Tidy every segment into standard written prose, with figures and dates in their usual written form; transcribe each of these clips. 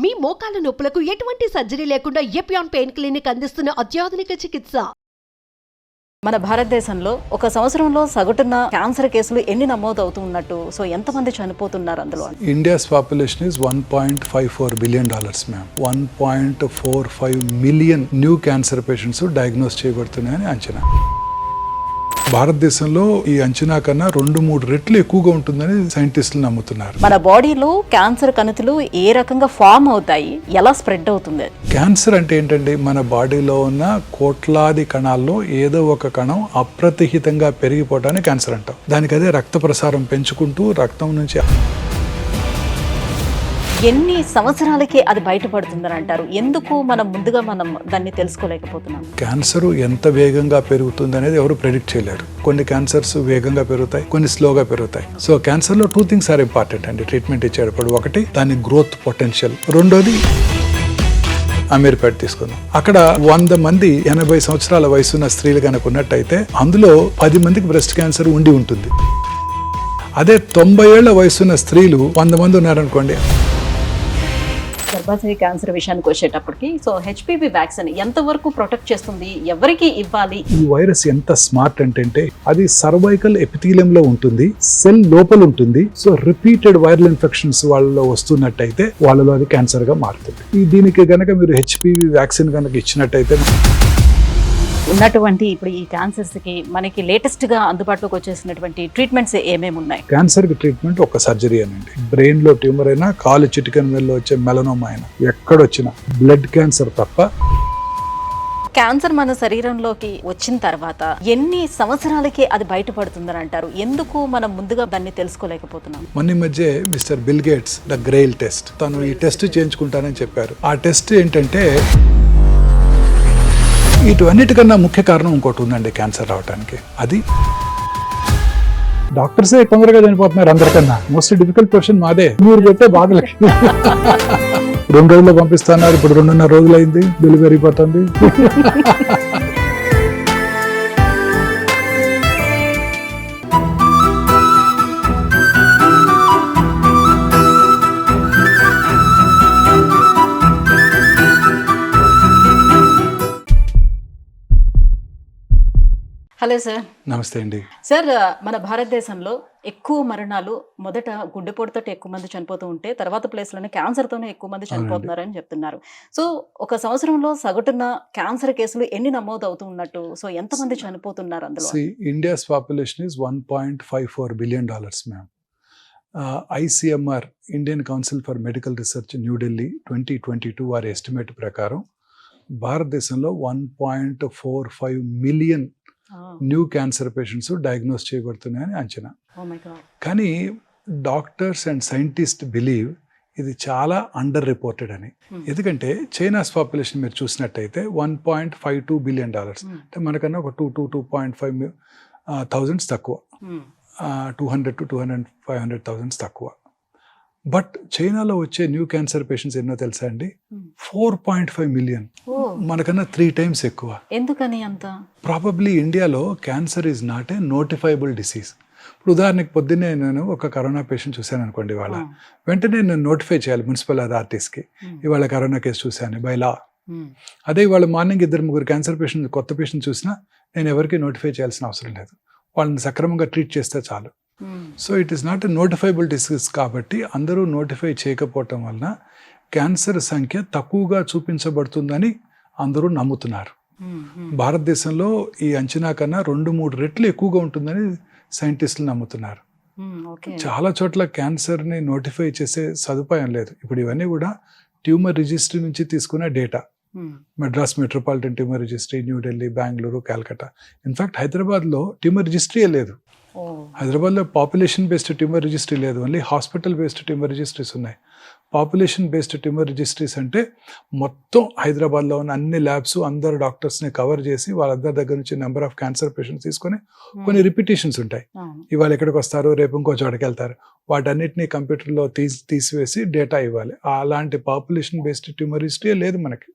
మీ మోకాల నొప్పులకు ఎటువంటి సర్జరీ లేకుండా ఎపియాన్ పెయిన్ క్లినిక్ అందిస్తున్న అత్యాధునిక చికిత్స. మన భారతదేశంలో ఒక సంవత్సరంలో సగటున క్యాన్సర్ కేసులు ఎన్ని నమోదు అవుతున్నట్టు, సో ఎంతమంది చనిపోతున్నారు అందులో? India's population is $1.54 billion, ma'am. 1.45 million new cancer patients diagnosed చేయబడుతున్నాయని అంచనా. భారతదేశంలో ఈ అంచనా కన్నా 2-3 రెట్లు ఎక్కువగా ఉంటుందని సైంటిస్టులు నమ్ముతున్నారు. మన బాడీలో క్యాన్సర్ కణుతులు ఏ రకంగా ఫామ్ అవుతాయి, ఎలా స్ప్రెడ్ అవుతుంది? క్యాన్సర్ అంటే ఏంటండి, మన బాడీలో ఉన్న కోట్లాది కణాల్లో ఏదో ఒక కణం అప్రతిహితంగా పెరిగిపోవటాన్ని క్యాన్సర్ అంటాం. దానికి అదే రక్త ప్రసారం పెంచుకుంటూ రక్తం నుంచి ఎన్ని సంవత్సరాలకే అది బయటపడుతుందని అంటారు? ఎందుకు ముందుగా మనం దాన్ని తెలుసుకోలేకపోతున్నాం? క్యాన్సర్ ఎంత వేగంగా పెరుగుతుంది అనేది ఎవరు ప్రెడిక్ట్ చేయలేరు. కొన్ని క్యాన్సర్స్ వేగంగా పెరుగుతాయి, కొన్ని స్లోగా పెరుగుతాయి. సో క్యాన్సర్లో 2 things ఆర్ ఇంపార్టెంట్ అండి ట్రీట్మెంట్ ఇచ్చేటప్పుడు. ఒకటి దాని గ్రోత్ పొటెన్షియల్, రెండోది అమీర్పేట తీసుకుందాం. అక్కడ 100 మంది 80 సంవత్సరాల వయసున్న స్త్రీలు కనుక ఉన్నట్టయితే అందులో 10 మందికి బ్రెస్ట్ క్యాన్సర్ ఉండి ఉంటుంది. అదే 90 ఏళ్ల వయసున్న స్త్రీలు 100 మంది ఉన్నారనుకోండి. గర్భాశయ క్యాన్సర్ విషయానికి వచ్చేటప్పటికి, సో హెచ్పివి వ్యాక్సిన్ ఎంతవరకు ప్రొటెక్ట్ చేస్తుంది, ఎవరికి ఇవ్వాలి? ఈ వైరస్ ఎంత స్మార్ట్ అంటే అది సర్వైకల్ ఎపిథీలియం లో ఉంటుంది, సెల్ లోపల ఉంటుంది. సో రిపీటెడ్ వైరల్ ఇన్ఫెక్షన్స్ వాళ్ళలో వస్తున్నట్టయితే వాళ్ళలో అది క్యాన్సర్ గా మారుతుంది. దీనికి గనక మీరు హెచ్పివి వ్యాక్సిన్ కనుక ఇచ్చినట్టయితే ఉన్నటువంటి ఇప్పుడు ఈ క్యాన్సర్స్ కి మనకి లేటెస్ట్ గా అందుబాటులోకి వచ్చేసినటువంటి ట్రీట్మెంట్స్ ఏమేమి ఉన్నాయి? క్యాన్సర్ కి ట్రీట్మెంట్ ఒక సర్జరీ అనండి. బ్రెయిన్ లో ట్యూమర్ అయినా, కాలు చిటికెన్ వేల్లో వచ్చే మెలనోమా అయినా, ఎక్కడొచ్చినా బ్లడ్ క్యాన్సర్ తప్ప. క్యాన్సర్ మన శరీరంలోకి వచ్చిన తర్వాత ఎన్ని సంవత్సరాలకి అది బయటపడుతుందని అంటారు? ఎందుకు మనం ముందుగా దాన్ని తెలుసుకోలేకపోతున్నాం? మొన్న మధ్య మిస్టర్ బిల్ గేట్స్ ద గ్రెయిల్ టెస్ట్, తను ఈ టెస్ట్ చేయించుకుంటానని చెప్పారు. ఆ టెస్ట్ ఏంటంటే, వీటన్నిటికన్నా ముఖ్య కారణం ఇంకోటి ఉందండి క్యాన్సర్ రావడానికి. అది డాక్టర్సే తొందరగా చనిపోతున్నారు అందరికన్నా. మోస్ట్ డిఫికల్ట్ క్వశ్చన్ మాదే. మీరు పెట్టే బాధలు 2 రోజుల్లో పంపిస్తున్నారు, ఇప్పుడు 2.5 రోజులు అయింది, డెలివరీ పోతుంది. Hello sir. నమస్తే అండి. సార్, మన భారతదేశంలో ఎక్కువ మరణాలు మొదట గుండెపోటుతో ఎక్కువ మంది చనిపోతూ ఉంటే, తర్వాత ప్లేస్లోనే క్యాన్సర్తోనే ఎక్కువ మంది చనిపోతున్నారని చెప్తున్నారు. సో ఒక సంవత్సరంలో సగటున క్యాన్సర్ కేసులు ఎన్ని నమోదు అవుతూ ఉన్నట్టు, సో ఎంతమంది చనిపోతున్నారు అందులో? India's population is $1.54 billion, ma'am. ICMR, Indian council for medical research, New Delhi 2022 వారి ఎస్టిమేట్ ప్రకారం భారతదేశంలో 1.45 million new cancer patients diagnose చేయబడుతున్నాయని అంచనా. కానీ డాక్టర్స్ అండ్ సైంటిస్ట్ బిలీవ్ ఇది చాలా అండర్ రిపోర్టెడ్ అని. ఎందుకంటే చైనాస్ పాపులేషన్ మీరు చూసినట్టయితే $1.52 billion, అంటే మనకన్నా ఒక 2.5 థౌజండ్స్ తక్కువ, 200 to 500,000 తక్కువ. బట్ చైనాలో వచ్చే న్యూ క్యాన్సర్ పేషెంట్స్ ఎన్నో తెలుసా అండి? 4.5 మిలియన్, మనకన్నా 3 times ఎక్కువ. ఎందుకని అంత? ప్రాబబ్లీ ఇండియాలో cancer is not a notifiable disease. ఇప్పుడు ఉదాహరణకి పొద్దున్నే నేను ఒక కరోనా పేషెంట్ చూశాను అనుకోండి, ఇవాళ వెంటనే నేను నోటిఫై చేయాలి మున్సిపల్ అథారిటీస్కి, ఇవాళ కరోనా కేసు చూశాను బై లా. అదే ఇవాళ మార్నింగ్ 2-3 క్యాన్సర్ పేషెంట్ కొత్త పేషెంట్ చూసినా నేను ఎవరికి నోటిఫై చేయాల్సిన అవసరం లేదు, వాళ్ళని సక్రమంగా ట్రీట్ చేస్తే చాలు. So it is not a notifiable disease. కాబట్టి అందరూ నోటిఫై చేయకపోవటం వలన క్యాన్సర్ సంఖ్య తక్కువగా చూపించబడుతుందని అందరూ నమ్ముతున్నారు. భారతదేశంలో ఈ అంచనా కన్నా 2-3 రెట్లు ఎక్కువగా ఉంటుందని సైంటిస్టులు నమ్ముతున్నారు. చాలా చోట్ల క్యాన్సర్ని నోటిఫై చేసే సదుపాయం లేదు. ఇప్పుడు ఇవన్నీ కూడా ట్యూమర్ రిజిస్ట్రీ నుంచి తీసుకున్న data. Madras metropolitan tumour registry, New Delhi, Bengaluru, Calcutta. In fact హైదరాబాద్లో ట్యూమర్ రిజిస్ట్రీయే లేదు. హైదరాబాద్లో పాపులేషన్ బేస్డ్ ట్యూమర్ రిజిస్ట్రీ లేదు, only hospital based tumour registries ఉన్నాయి. పాపులేషన్ బేస్డ్ ట్యూమర్ రిజిస్ట్రీస్ అంటే మొత్తం హైదరాబాద్లో ఉన్న అన్ని ల్యాబ్స్, అందరు డాక్టర్స్ని కవర్ చేసి వాళ్ళందరి దగ్గర నుంచి నెంబర్ ఆఫ్ క్యాన్సర్ పేషెంట్స్ తీసుకొని కొన్ని రిపిటేషన్స్ ఉంటాయి. ఇవాళ ఎక్కడికి వస్తారు, రేపు ఇంకో చోటకి వెళ్తారు, వాటన్నిటిని కంప్యూటర్లో తీసివేసి డేటా ఇవ్వాలి. అలాంటి పాపులేషన్ బేస్డ్ ట్యూమర్ హిస్టరీ లేదు మనకి.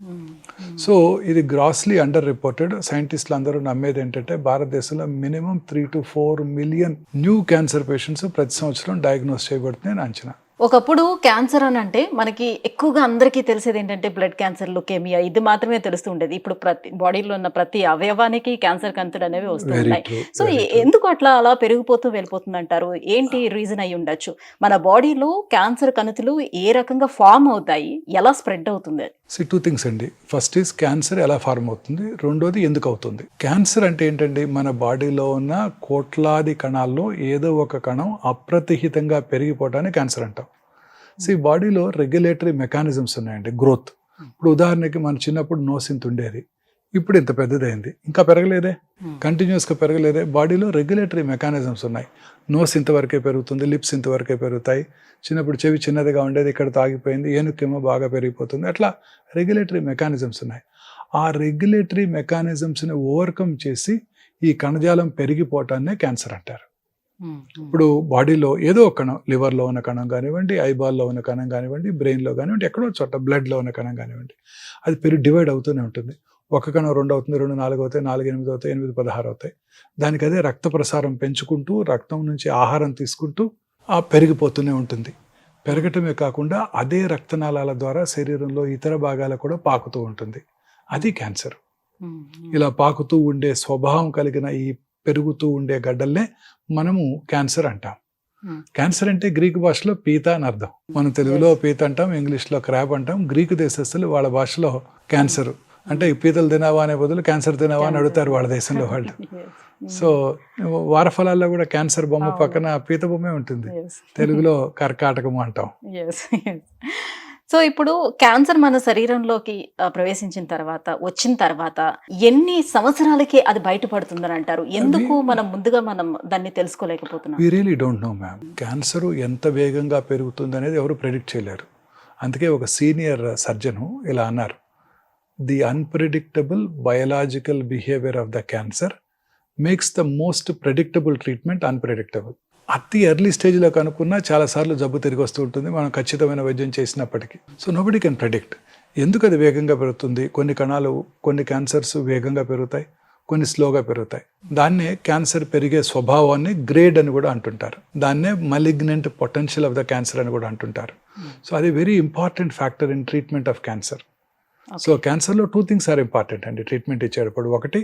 సో ఇది గ్రాస్లీ అండర్ రిపోర్టెడ్. సైంటిస్టులు అందరూ నమ్మేది ఏంటంటే భారతదేశంలో minimum 3 to 4 million new cancer patients ప్రతి సంవత్సరం డయాగ్నోస్ చేయబడుతున్నాయని అంచనా. ఒకప్పుడు క్యాన్సర్ అని అంటే మనకి ఎక్కువగా అందరికీ తెలిసేది ఏంటంటే బ్లడ్ క్యాన్సర్, లుకేమియా, ఇది మాత్రమే తెలుస్తూ ఉండేది. ఇప్పుడు ప్రతి బాడీలో ఉన్న ప్రతి అవయవానికి క్యాన్సర్ కంతులు అనేవి వస్తూ వెరీ ఉన్నాయి. True, so very true. ఎందుకు అలా వెళ్ళిపోతూ వెళ్ళిపోతుంది అంటారు? ఏంటి రీజన్ అయి ఉండొచ్చు? మన బాడీలో క్యాన్సర్ కణుతులు ఏ రకంగా ఫామ్ అవుతాయి, ఎలా స్ప్రెడ్ అవుతుంది? టూ థింగ్స్ అండి. ఫస్ట్ ఈజ్ క్యాన్సర్ ఎలా ఫార్మ్ అవుతుంది, రెండోది ఎందుకు అవుతుంది. క్యాన్సర్ అంటే ఏంటండి, మన బాడీలో ఉన్న కోట్లాది కణాల్లో ఏదో ఒక కణం అప్రతిహితంగా పెరిగిపోవటాన్ని క్యాన్సర్ అంటాం. ఈ బాడీలో రెగ్యులేటరీ మెకానిజమ్స్ ఉన్నాయండి. గ్రోత్, ఇప్పుడు ఉదాహరణకి మన చిన్నప్పుడు నోస్ ఇంత ఉండేది, ఇప్పుడు ఇంత పెద్దదైంది, ఇంకా పెరగలేదే, కంటిన్యూస్గా పెరగలేదే. బాడీలో రెగ్యులేటరీ మెకానిజమ్స్ ఉన్నాయి. నోస్ ఇంతవరకే పెరుగుతుంది, లిప్స్ ఇంతవరకే పెరుగుతాయి, చిన్నప్పుడు చెవి చిన్నదిగా ఉండేది ఇక్కడ తాగిపోయింది, ఏనుకేమో బాగా పెరిగిపోతుంది. అట్లా రెగ్యులేటరీ మెకానిజమ్స్ ఉన్నాయి. ఆ రెగ్యులేటరీ మెకానిజమ్స్ని ఓవర్కమ్ చేసి ఈ కణజాలం పెరిగిపోవటాన్నే క్యాన్సర్ అంటారు. ఇప్పుడు బాడీలో ఏదో ఒక కణం, లివర్లో ఉన్న కణం కానివ్వండి, ఐబాల్లో ఉన్న కణం కానివ్వండి, బ్రెయిన్లో కానివ్వండి, ఎక్కడో చోట బ్లడ్లో ఉన్న కణం కానివ్వండి, అది డివైడ్ అవుతూనే ఉంటుంది. ఒక కణం 2 అవుతుంది, 2 4 అవుతాయి, 4 8 అవుతాయి, 8 16 అవుతాయి. దానికి అదే రక్త ప్రసారం పెంచుకుంటూ, రక్తం నుంచి ఆహారం తీసుకుంటూ పెరిగిపోతూనే ఉంటుంది. పెరగటమే కాకుండా అదే రక్తనాళాల ద్వారా శరీరంలో ఇతర భాగాలకు కూడా పాకుతూ ఉంటుంది. అది క్యాన్సర్. ఇలా పాకుతూ ఉండే స్వభావం కలిగిన ఈ పెరుగుతూ ఉండే గడ్డల్నే మనము క్యాన్సర్ అంటాం. క్యాన్సర్ అంటే గ్రీకు భాషలో పీత అని అర్థం. మనం తెలుగులో పీత అంటాం, ఇంగ్లీష్లో క్రాబ్ అంటాం. గ్రీకు దేశస్తులు వాళ్ళ భాషలో క్యాన్సర్ అంటే ఈ పీతలు తినావా అనే బదులు క్యాన్సర్ తినావా అని అడుగుతారు వాళ్ళ దేశంలో వాళ్ళు. సో వారఫలాల్లో కూడా క్యాన్సర్ బొమ్మ పక్కన పీత బొమ్మే ఉంటుంది. తెలుగులో కర్కాటకము అంటాం. సో ఇప్పుడు క్యాన్సర్ మన శరీరంలోకి ప్రవేశించిన తర్వాత, వచ్చిన తర్వాత ఎన్ని సంవత్సరాలకి అది బయటపడుతుందని అంటారు? ఎందుకు మనం ముందుగా దాన్ని తెలుసుకోలేకపోతున్నాం? We really don't know ma'am. Cancer ఎంత వేగంగా పెరుగుతుంది అనేది ఎవరు ప్రెడిక్ట్ చేయలేరు. అందుకే ఒక సీనియర్ సర్జను ఇలా అన్నారు, the unpredictable biological behaviour of the cancer makes the most predictable treatment unpredictable. అతి ఎర్లీ స్టేజ్లో కనుక్కున్నా చాలాసార్లు జబ్బు తిరిగి వస్తూ ఉంటుంది మనం ఖచ్చితమైన వైద్యం చేసినప్పటికీ. So nobody can predict. ఎందుకు అది వేగంగా పెరుగుతుంది? కొన్ని కణాలు, కొన్ని క్యాన్సర్స్ వేగంగా పెరుగుతాయి, కొన్ని స్లోగా పెరుగుతాయి. దాన్నే క్యాన్సర్ పెరిగే స్వభావాన్ని గ్రేడ్ అని కూడా అంటుంటారు. దాన్నే malignant potential of the cancer అని కూడా అంటుంటారు. సో అది very important factor in treatment of cancer. So క్యాన్సర్లో 2 things ఆర్ ఇంపార్టెంట్ అండి ట్రీట్మెంట్ ఇచ్చేటప్పుడు. ఒకటి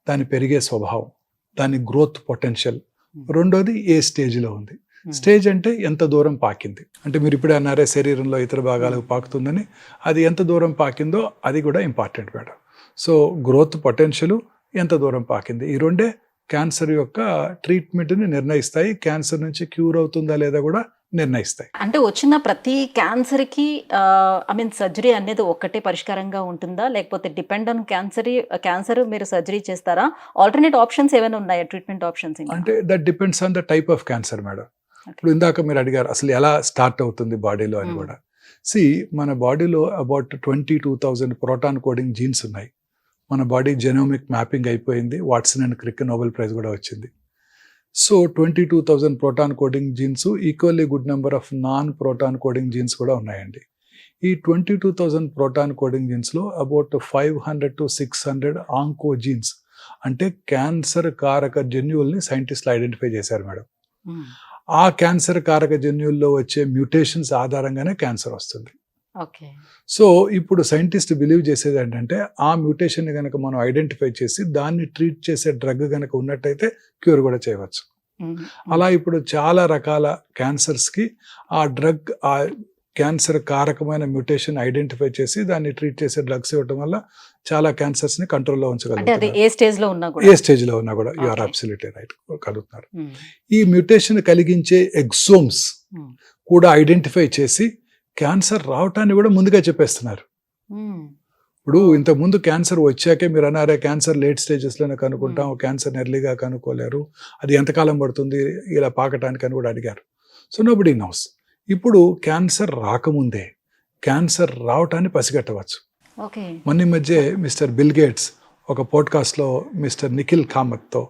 దాని పెరిగే స్వభావం, దాని గ్రోత్ పొటెన్షియల్. రెండోది ఏ స్టేజ్లో ఉంది. స్టేజ్ అంటే ఎంత దూరం పాకింది. అంటే మీరు ఇప్పుడే అన్నారే శరీరంలో ఇతర భాగాలకు పాకుతుందని, అది ఎంత దూరం పాకిందో అది కూడా important madam. So growth potential, ఎంత దూరం పాకింది, ఈ రెండే క్యాన్సర్ యొక్క ట్రీట్మెంట్ని నిర్ణయిస్తాయి. క్యాన్సర్ నుంచి క్యూర్ అవుతుందా లేదా కూడా నిర్ణయిస్తాయి. అంటే వచ్చిన ప్రతి క్యాన్సర్కి సర్జరీ అనేది ఒక్కటే పరిష్కారంగా ఉంటుందా, లేకపోతే డిపెండ్ ఆన్ క్యాన్సర్ మీరు సర్జరీ చేస్తారా? ఆల్టర్నేట్ ఆప్షన్స్ ఏమైనా ఉన్నాయా, ట్రీట్మెంట్ ఆప్షన్స్? అంటే that depends on the type of cancer madam. ఇప్పుడు ఇందాక మీరు అడిగారు అసలు ఎలా స్టార్ట్ అవుతుంది బాడీలో అని కూడా. మన బాడీలో అబౌట్ 22,000 ప్రోటాన్ కోడింగ్ జీన్స్ ఉన్నాయి. మన బాడీ జెనోమిక్ మ్యాపింగ్ అయిపోయింది. Watson and Crick Nobel prize కూడా వచ్చింది. So 22,000 protein coding genes, equally good number of non protein coding genes కూడా ఉన్నాయండి. ఈ 22,000 ప్రోటాన్ కోడింగ్ జీన్స్లో అబౌట్ 500 to 600 ఆంకో జీన్స్ అంటే క్యాన్సర్ కారక జన్యువుల్ని సైంటిస్టులు ఐడెంటిఫై చేశారు మేడం. ఆ క్యాన్సర్ కారక జన్యువుల్లో వచ్చే మ్యూటేషన్స్ ఆధారంగానే క్యాన్సర్ వస్తుంది. సో ఇప్పుడు సైంటిస్ట్ బిలీవ్ చేసేది ఏంటంటే ఆ మ్యూటేషన్ కనుక మనం ఐడెంటిఫై చేసి దాన్ని ట్రీట్ చేసే డ్రగ్ కనుక ఉన్నట్టయితే క్యూర్ కూడా చేయవచ్చు. అలా ఇప్పుడు చాలా రకాల క్యాన్సర్స్కి ఆ డ్రగ్, ఆ క్యాన్సర్ కారకమైన మ్యూటేషన్ ఐడెంటిఫై చేసి దాన్ని ట్రీట్ చేసే డ్రగ్స్ ఇవ్వడం వల్ల చాలా క్యాన్సర్స్ని కంట్రోల్లో ఉంచగలుగుతారు. ఏ స్టేజ్లో ఉన్నా కూడా యు ఆర్ అబ్సల్యూట్లీ రైట్ కలుగుతున్నారు. ఈ మ్యూటేషన్ కలిగించే ఎక్సోమ్స్ కూడా ఐడెంటిఫై చేసి క్యాన్సర్ రావటాన్ని కూడా ముందుగా చెప్పేస్తున్నారు. ఇప్పుడు ఇంతకుముందు క్యాన్సర్ వచ్చాకే మీరు అన్నారే క్యాన్సర్ లేట్ స్టేజెస్లోనే కనుక్కుంటాం, క్యాన్సర్ ఎర్లీగా కనుక్కోలేరు, అది ఎంతకాలం పడుతుంది ఇలా పాకటానికి అని కూడా అడిగారు. So nobody knows. ఇప్పుడు క్యాన్సర్ రాకముందే క్యాన్సర్ రావటాన్ని పసిగట్టవచ్చు. మొన్న మధ్య మిస్టర్ బిల్ గేట్స్ ఒక పోడ్కాస్ట్లో మిస్టర్ నిఖిల్ కామత్తో,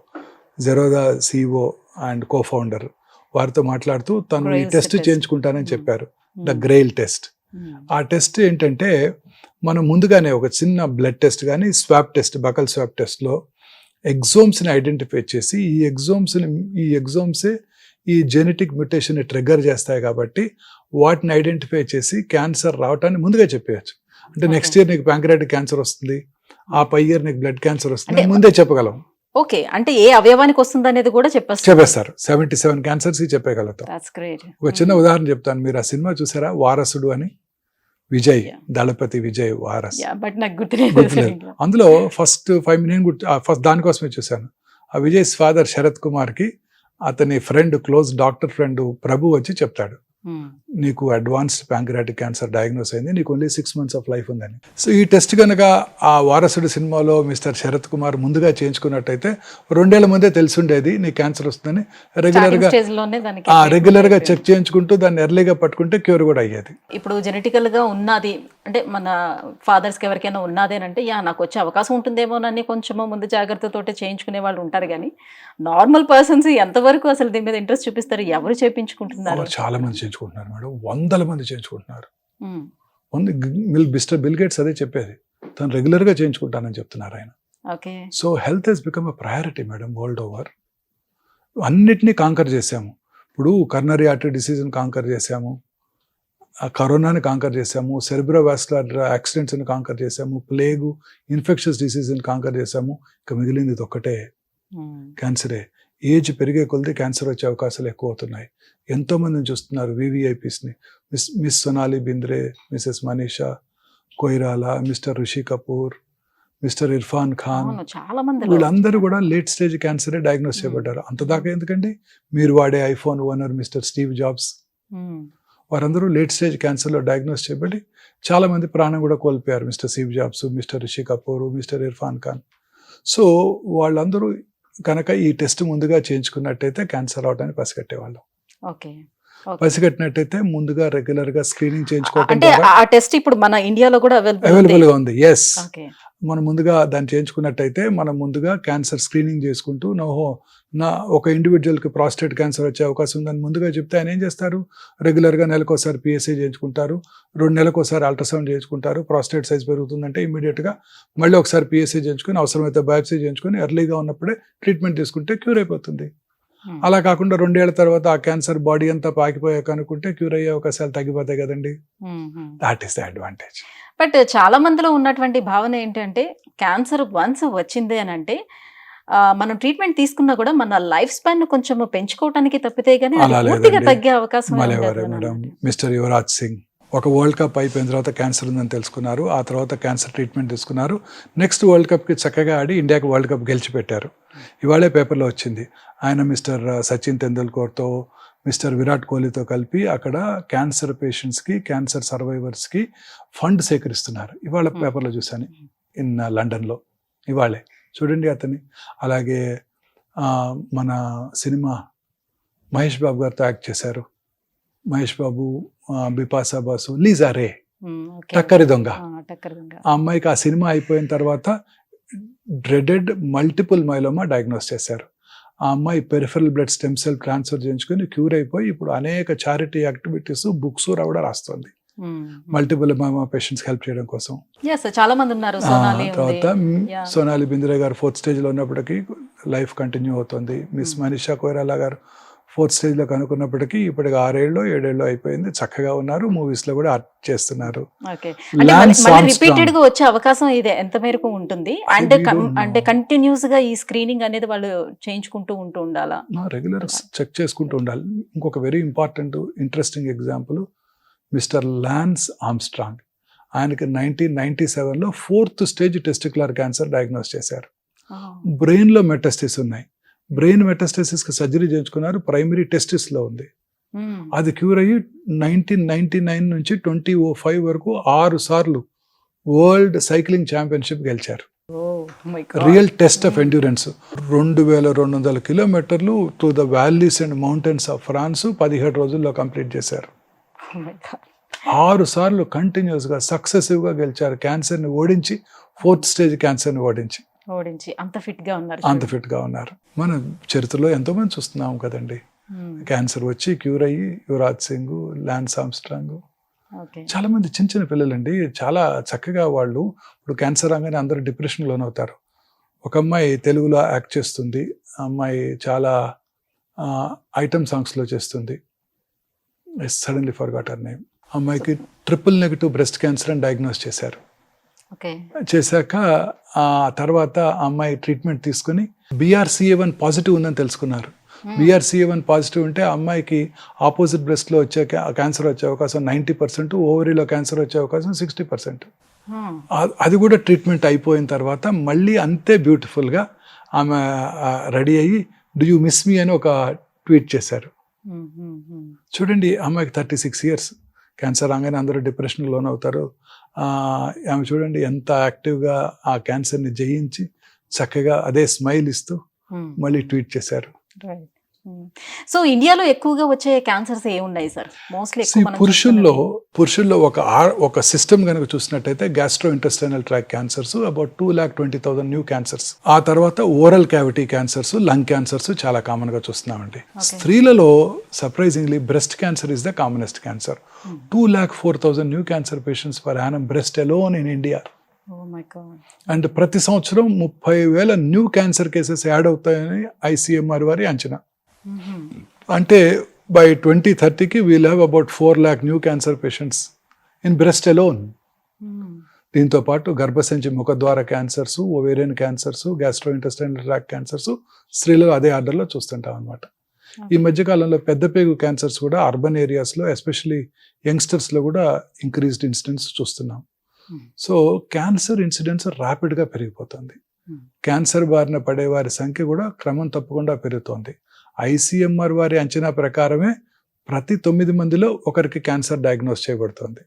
జెరోదా CEO అండ్ కో-ఫౌండర్, వారితో మాట్లాడుతూ తను ఈ టెస్ట్ చేయించుకుంటానని చెప్పారు, ద గ్రెయిల్ టెస్ట్. ఆ టెస్ట్ ఏంటంటే మనం ముందుగానే ఒక చిన్న బ్లడ్ టెస్ట్ కానీ స్వాబ్ టెస్ట్, బకల్ స్వాబ్ టెస్ట్లో ఎగ్జోమ్స్ని ఐడెంటిఫై చేసి ఈ ఎగ్జోమ్సే ఈ జెనెటిక్ మ్యూటేషన్ని ట్రిగ్గర్ చేస్తాయి కాబట్టి వాటిని ఐడెంటిఫై చేసి క్యాన్సర్ రావటాన్ని ముందుగా చెప్పేయచ్చు. అంటే నెక్స్ట్ ఇయర్ నీకు ప్యాంక్రియాటిక్ క్యాన్సర్ వస్తుంది, ఆ పై ఇయర్ నీకు బ్లడ్ క్యాన్సర్ వస్తుంది అంటే ముందే చెప్పగలం. ఓకే, అంటే ఏ అవయవానికి వస్తుంది అనేది కూడా చెప్పేస్తారు. 77 క్యాన్సర్స్ చెప్పగలుగుతాం. That's great. ఒక చిన్న ఉదాహరణ చెప్తాను. మీరు ఆ సినిమా చూసారా, వారసుడు అని? విజయ్, దళపతి విజయ్ వారస్. బట్ నాకు గుర్తులేదు. అందులో ఫస్ట్ 5 మినిట్ ఫస్ట్ దానికోసమే చూశాను. ఆ విజయ్ ఫాదర్ శరత్ కుమార్ కి అతని ఫ్రెండ్, క్లోజ్ డాక్టర్ ఫ్రెండ్ ప్రభు వచ్చి చెప్తాడు, నీకు అడ్వాన్స్డ్ ప్యాంక్రియాటిక్ క్యాన్సర్ డయాగ్నోస్ అయింది, నీకు ఓన్లీ 6 months ఆఫ్ లైఫ్ ఉందని. సో ఈ టెస్ట్ కనుక ఆ వారసుడు సినిమాలో మిస్టర్ శరత్ కుమార్ ముందుగా చేయించుకున్నట్టయితే 2 ఏళ్ల ముందే తెలిసిండేది నీ క్యాన్సర్ వస్తుందని. రెగ్యులర్ గా చెక్ చేయించుకుంటూ దాన్ని ఎర్లీగా పట్టుకుంటే క్యూర్ కూడా అయ్యేది. ఇప్పుడు జెనెటికల్ గా ఉన్నది అంటే మన ఫాదర్స్ కి ఎవరికైనా ఉన్నదేనంటే నాకు వచ్చే అవకాశం ఉంటుందేమోనని కొంచెం ముందు జాగ్రత్తతోటి చేయించుకునే వాళ్ళు ఉంటారు, కానీ నార్మల్ పర్సన్స్ ఎంతవరకు అసలు దీని మీద ఇంట్రెస్ట్ చూపిస్తారు? ఎవరు చేయించుకుంటున్నారు? చాలా మంది చేయించుకుంటున్నారు మేడం, వందల మంది చేయించుకుంటున్నారు. మిస్టర్ బిల్ గేట్స్ అదే చెప్పేది, తను రెగ్యులర్ గా చేయించుకుంటానని చెప్తున్నారు ఆయన. Okay. So health has become a priority madam world over. అన్నిటినీ కాంకర్ చేశాము. ఇప్పుడు కర్నరీ ఆర్టరీ డిసీజ్ని కాంకర్ చేశాము, కరోనాని కాంకర్ చేశాము, సెరిబ్రోవాస్కులర్ యాక్సిడెంట్స్ని కాంకర్ చేశాము, ప్లేగు, ఇన్ఫెక్షన్స్ డిసీజ్ని కాంకర్ చేశాము. ఇక మిగిలింది ఇది ఒక్కటే, క్యాన్సరే. ఏజ్ పెరిగే కొలది క్యాన్సర్ వచ్చే అవకాశాలు ఎక్కువ అవుతున్నాయి. ఎంతో మందిని చూస్తున్నారు, వివిఐపీస్ని, miss Sonali Bendre, missus Manisha Koirala, mister Rishi Kapoor, mister Irrfan Khan, వీళ్ళందరూ కూడా లేట్ స్టేజ్ క్యాన్సరే డయాగ్నోస్ చేయబడ్డారు. అంతదాకా ఎందుకండి, మీరు వాడే iPhone owner mister Steve Jobs, వారందరూ లేట్ స్టేజ్ క్యాన్సర్లో డయాగ్నోస్ చేయబడి చాలా మంది ప్రాణం కూడా కోల్పోయారు. Mister Steve Jobs, mister Rishi Kapoor, mister Irrfan Khan. So వాళ్ళందరూ కనుక ఈ టెస్ట్ ముందుగా చేయించుకున్నట్టయితే క్యాన్సర్ అవడానికి పసిగట్టేవాళ్ళం. పసిగట్టినట్టయితే ముందుగా రెగ్యులర్ గా స్క్రీనింగ్ చేయించుకోవడం ఇప్పుడు మన ఇండియాలో కూడా అవైలబుల్ గా ఉంది. ఎస్, మనం ముందుగా దాన్ని చేయించుకున్నట్టయితే మనం ముందుగా క్యాన్సర్ స్క్రీనింగ్ చేసుకుంటూ ఒక ఇండివిజువల్కి ప్రాస్టేట్ క్యాన్సర్ వచ్చే అవకాశం ఉందని ముందుగా చెప్తే ఆయన ఏం చేస్తారు, రెగ్యులర్గా నెలకోసారి పిఎస్ఏ చేయించుకుంటారు, 2 నెలలకోసారి అల్ట్రాసౌండ్ చేయించుకుంటారు. ప్రాస్టేట్ సైజ్ పెరుగుతుందంటే ఇమీడియట్గా మళ్ళీ ఒకసారి పిఎస్ఏ చేయించుకొని, అవసరమైతే బయాప్సీ చేయించుకొని ఎర్లీగా ఉన్నప్పుడే ట్రీట్మెంట్ తీసుకుంటే క్యూర్ అయిపోతుంది. అలా కాకుండా 2 ఏళ్ల తర్వాత ఆ క్యాన్సర్ బాడీ అంతా పాకిపోయాక అనుకుంటే క్యూర్ అయ్యే అవకాశాలు తగ్గిపోతాయి కదండి. That is the advantage. But చాలా మందిలో ఉన్నటువంటి భావన ఏంటంటే క్యాన్సర్ వన్స్ వచ్చింది అని అంటే మనం ట్రీట్మెంట్ తీసుకున్నా కూడా మన లైఫ్ స్పాన్ కొంచెం పెంచుకోవడానికి తప్పితే గానీ పూర్తిగా తగ్గే అవకాశం మేడం. మిస్టర్ యువరాజ్ సింగ్ ఒక వరల్డ్ కప్ అయిపోయిన తర్వాత క్యాన్సర్ ఉందని తెలుసుకున్నారు, ఆ తర్వాత క్యాన్సర్ ట్రీట్మెంట్ తీసుకున్నారు. నెక్స్ట్ వరల్డ్ కప్కి చక్కగా ఆడి ఇండియాకి వరల్డ్ కప్ గెలిచిపెట్టారు. ఇవాళే పేపర్లో వచ్చింది, ఆయన మిస్టర్ సచిన్ తెందుల్కర్తో, మిస్టర్ విరాట్ కోహ్లీతో కలిపి అక్కడ క్యాన్సర్ పేషెంట్స్కి, క్యాన్సర్ సర్వైవర్స్కి ఫండ్ సేకరిస్తున్నారు. ఇవాళ పేపర్లో చూశాను, ఇన్ లండన్లో ఇవాళే. చూడండి అతన్ని. అలాగే మన సినిమా మహేష్ బాబు గారితో యాక్ట్ చేశారు. మహేష్ బాబు, బిపాసా బాసు, లీజా రే, టక్కరి దొంగ. ఆ అమ్మాయికి ఆ సినిమా అయిపోయిన తర్వాత డ్రెడెడ్ మల్టిపుల్ మైలోమా డయాగ్నోస్ చేశారు. ఆ అమ్మాయి peripheral blood stem cell transfer చేయించుకొని క్యూర్ అయిపోయి ఇప్పుడు అనేక చారిటీ యాక్టివిటీస్, బుక్స్ కూడా రాస్తుంది మల్టిపుల్ మైలోమా పేషెంట్స్ హెల్ప్ చేయడం కోసం. చాలా మంది ఉన్నారు. తర్వాత సోనాలి బింద్రే గారు 4th స్టేజ్లో ఉన్నప్పటికీ లైఫ్ కంటిన్యూ అవుతుంది. మిస్ మనీషా కొయిరాలా గారు 4th స్టేజ్లో కనుక్కున్నప్పటికీ ఇప్పటికి 6 ఏళ్ళు 7 ఏళ్ళు అయిపోయింది, చక్కగా ఉన్నారు, మూవీస్ లో కూడా యాక్ట్ చేస్తున్నారు. రిపీటెడ్ గా వచ్చే అవకాశం ఇది ఎంత మేరకు ఉంటుంది? అంటే కంటిన్యూస్ గా ఈ స్క్రీనింగ్ అనేది వాళ్ళు చేయించుకుంటూ ఉండాలా? రెగ్యులర్ చెక్ చేసుకుంటూ ఉండాలి. ఇంకొక very important interesting example mister lance Armstrong. ఆయనకి 1997లో 4th stage testicular cancer diagnose చేశారు. బ్రెయిన్ లో మెటాస్టిస్ ఉన్నాయి. బ్రెయిన్ మెటాస్టసిస్ కి సర్జరీ చేయించుకున్నారు, ప్రైమరీ టెస్టిస్ లో ఉంది. అది క్యూర్ అయ్యి 1999 నుంచి 2005 వరకు 6 సార్లు వరల్డ్ సైక్లింగ్ ఛాంపియన్షిప్ గెలిచారు. Real test of endurance. 2200 కిలోమీటర్లు to the valleys and mountains of France 17 రోజుల్లో కంప్లీట్ చేశారు. 6 సార్లు కంటిన్యూస్ గా సక్సెసివ్ గా గెలిచారు. క్యాన్సర్ ని ఓడించి, 4th స్టేజ్ క్యాన్సర్ ని ఓడించి అంత ఫిట్ గా ఉన్నారు. మన చరిత్రలో ఎంతో మంది చూస్తున్నాం కదండి, క్యాన్సర్ వచ్చి క్యూర్ అయ్యి. యువరాజ్ సింగ్, లాన్స్ ఆర్మ్స్ట్రాంగ్, చాలా మంది చిన్న పిల్లలండి, చాలా చక్కగా వాళ్ళు ఇప్పుడు క్యాన్సర్ రాగానే అందరూ డిప్రెషన్ లోనవుతారు. ఒక అమ్మాయి తెలుగులో యాక్ట్ చేస్తుంది. ఆ అమ్మాయి చాలా ఐటమ్ సాంగ్స్ లో చేస్తుంది. Suddenly forgot her name. అమ్మాయికి ట్రిపుల్ నెగటివ్ బ్రెస్ట్ క్యాన్సర్ అని డయాగ్నోస్ చేశారు. ఓకే. చేశాక ఆ తర్వాత ఆ అమ్మాయి ట్రీట్మెంట్ తీసుకుని BRCA1 పాజిటివ్ ఉందని తెలుసుకున్నారు. BRCA1 పాజిటివ్ ఉంటే ఆ అమ్మాయికి ఆపోజిట్ బ్రెస్ట్లో వచ్చే క్యాన్సర్ వచ్చే అవకాశం 90%, ఓవరీలో క్యాన్సర్ వచ్చే అవకాశం 60%. అది కూడా ట్రీట్మెంట్ అయిపోయిన తర్వాత మళ్ళీ అంతే బ్యూటిఫుల్గా ఆమె రెడీ అయ్యి డూ యూ మిస్ మీ అని ఒక ట్వీట్ చేశారు. చూడండి, అమ్మాయికి 36 years క్యాన్సర్ రాగానే అందరూ డిప్రెషన్కి లోన్ అవుతారు. ఆమె చూడండి ఎంత యాక్టివ్గా ఆ క్యాన్సర్ని జయించి చక్కగా అదే స్మైల్ ఇస్తూ మళ్ళీ ట్వీట్ చేశారు. సో ఇండియాలో ఎక్కువగా వచ్చే క్యాన్సర్స్ ఏమున్నాయి సార్? మోస్ట్లీ పురుషుల్లో ఒక సిస్టమ్ కనుక చూసినట్టయితే gastro intestinal tract cancers about 2,20,000 new cancers. ఆ తర్వాత oral cavity cancers, lung cancers చాలా కామన్ గా చూస్తున్నామండి. స్త్రీలలో surprisingly breast cancer is the commonest cancer. 2,04,000 new cancer patients per annum breast alone in India. And ప్రతి సంవత్సరం 30,000 న్యూ క్యాన్సర్ కేసెస్ యాడ్ అవుతాయని ICMR వారి అంచనా. అంటే బై 2030కి we'll have about 4 lakh new cancer patients in breast alone. దీంతో పాటు గర్భసంచి ముఖద్వార cancers, ovarian cancers, gastro intestinal tract cancers స్త్రీలు అదే ఆర్డర్లో చూస్తుంటాం అనమాట. ఈ మధ్యకాలంలో పెద్ద పేగు క్యాన్సర్స్ కూడా అర్బన్ ఏరియాస్లో ఎస్పెషల్లీ యంగ్స్టర్స్లో కూడా ఇంక్రీజ్డ్ ఇన్సిడెన్స్ చూస్తున్నాం. సో క్యాన్సర్ ఇన్సిడెన్స్ ర్యాపిడ్గా పెరిగిపోతుంది. క్యాన్సర్ బారిన పడే వారి సంఖ్య కూడా క్రమం తప్పకుండా పెరుగుతోంది. ICMR వారి అంచనా ప్రకారమే ప్రతి 9 మందిలో ఒకరికి క్యాన్సర్ డయాగ్నోస్ చేయబడుతుంది.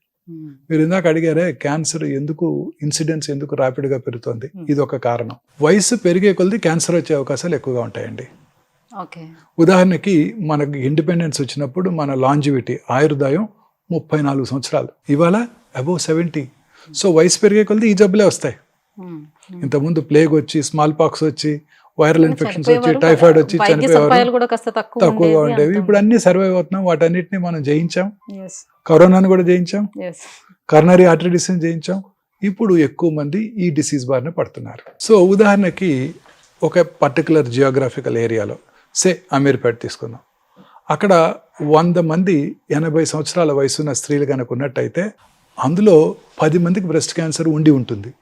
మీరు ఇందాక అడిగారే క్యాన్సర్ ఇన్సిడెన్స్ ఎందుకు ర్యాపిడ్గా పెరుగుతుంది, ఇది ఒక కారణం. వయసు పెరిగే కొద్దీ క్యాన్సర్ వచ్చే అవకాశాలు ఎక్కువగా ఉంటాయండి. ఉదాహరణకి మనకి ఇండిపెండెన్స్ వచ్చినప్పుడు మన లాంజివిటీ ఆయుర్దాయం 34 సంవత్సరాలు, ఇవాళ అబౌవ్ 70. సో వయసు పెరిగే కొద్దీ ఈ జబ్బులే వస్తాయి. ఇంతకుముందు ప్లేగ్ వచ్చి, స్మాల్ పాక్స్ వచ్చి, వైరల్ ఇన్ఫెక్షన్స్ వచ్చి, టైఫాయిడ్ వచ్చి చనిపోయేవారు తక్కువగా ఉండేవి. ఇప్పుడు అన్ని సర్వైవ్ అవుతున్నాం. వాటన్నిటిని మనం జయించాం. కరోనాను కూడా జయించాం, కరోనరీ ఆర్టరీ డిసీజ్ జయించాం. ఇప్పుడు ఎక్కువ మంది ఈ డిసీజ్ బారిన పడుతున్నారు. సో ఉదాహరణకి ఒక పర్టికులర్ జియోగ్రాఫికల్ ఏరియాలో అమీర్పేట తీసుకుందాం. అక్కడ 100 మంది 80 సంవత్సరాల వయసున్న స్త్రీలు కనుక ఉన్నట్టయితే అందులో 10 మందికి బ్రెస్ట్ క్యాన్సర్ ఉండి ఉంటుంది.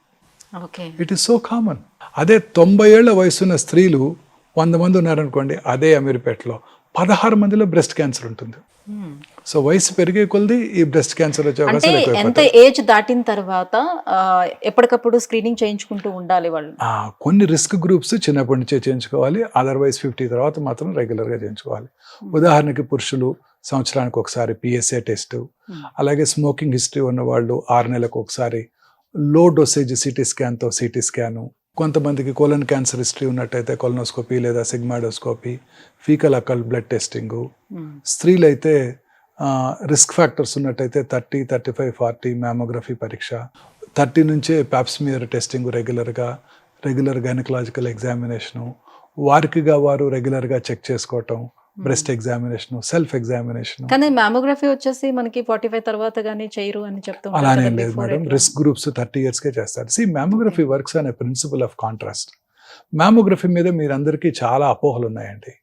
It is so common. అదే 90 ఏళ్ల వయసున్న స్త్రీలు 100 మంది ఉన్నారనుకోండి, అదే అమీర్పేటలో 16 మందిలో బ్రెస్ట్ క్యాన్సర్ ఉంటుంది. సో వయసు పెరిగే కొలది ఈ బ్రెస్ట్ క్యాన్సర్ వచ్చే అవకాశాలు ఎక్కువ. ఎంత ఏజ్ దాటిన తర్వాత ఎప్పటికప్పుడు స్క్రీనింగ్ చేయించుకుంటూ ఉండాలి వాళ్ళు? కొన్ని రిస్క్ గ్రూప్స్ చిన్నప్పటి నుంచే చేయించుకోవాలి. అదర్వైజ్ 50 తర్వాత మాత్రం రెగ్యులర్గా చేయించుకోవాలి. ఉదాహరణకి పురుషులు సంవత్సరానికి ఒకసారి PSA టెస్ట్, అలాగే స్మోకింగ్ హిస్టరీ ఉన్న వాళ్ళు 6 నెలలకు ఒకసారి లో డోసేజ్ CT స్కాన్తో CT స్కాను, కొంతమందికి కోలన్ క్యాన్సర్ హిస్టరీ ఉన్నట్టయితే కొలనోస్కోపీ లేదా sigmoidoscopy, faecal occult blood testing. స్త్రీలైతే రిస్క్ ఫ్యాక్టర్స్ ఉన్నట్టయితే 30, 35, 40 మ్యామోగ్రఫీ పరీక్ష, 30 నుంచే pap smear testing regular gynaecological examination, వారికిగా వారు రెగ్యులర్గా చెక్ చేసుకోవటం, బ్రెస్ట్ ఎగ్జామినేషన్, సెల్ఫ్ ఎగ్జామినేషన్. కానీ మ్యామోగ్రఫీ వచ్చేసి మనకి 45 తర్వాత గానీ చేయరు అని చెప్తారు. అలానే లేదు మేడం, రిస్క్ గ్రూప్స్ 30 yearsకే చేస్తారు. మ్యామోగ్రఫీ వర్క్స్ అనే ప్రిన్సిపల్ ఆఫ్ కాంట్రాస్ట్. మ్యామోగ్రఫీ మీద మీరందరికీ చాలా అపోహలు ఉన్నాయండి.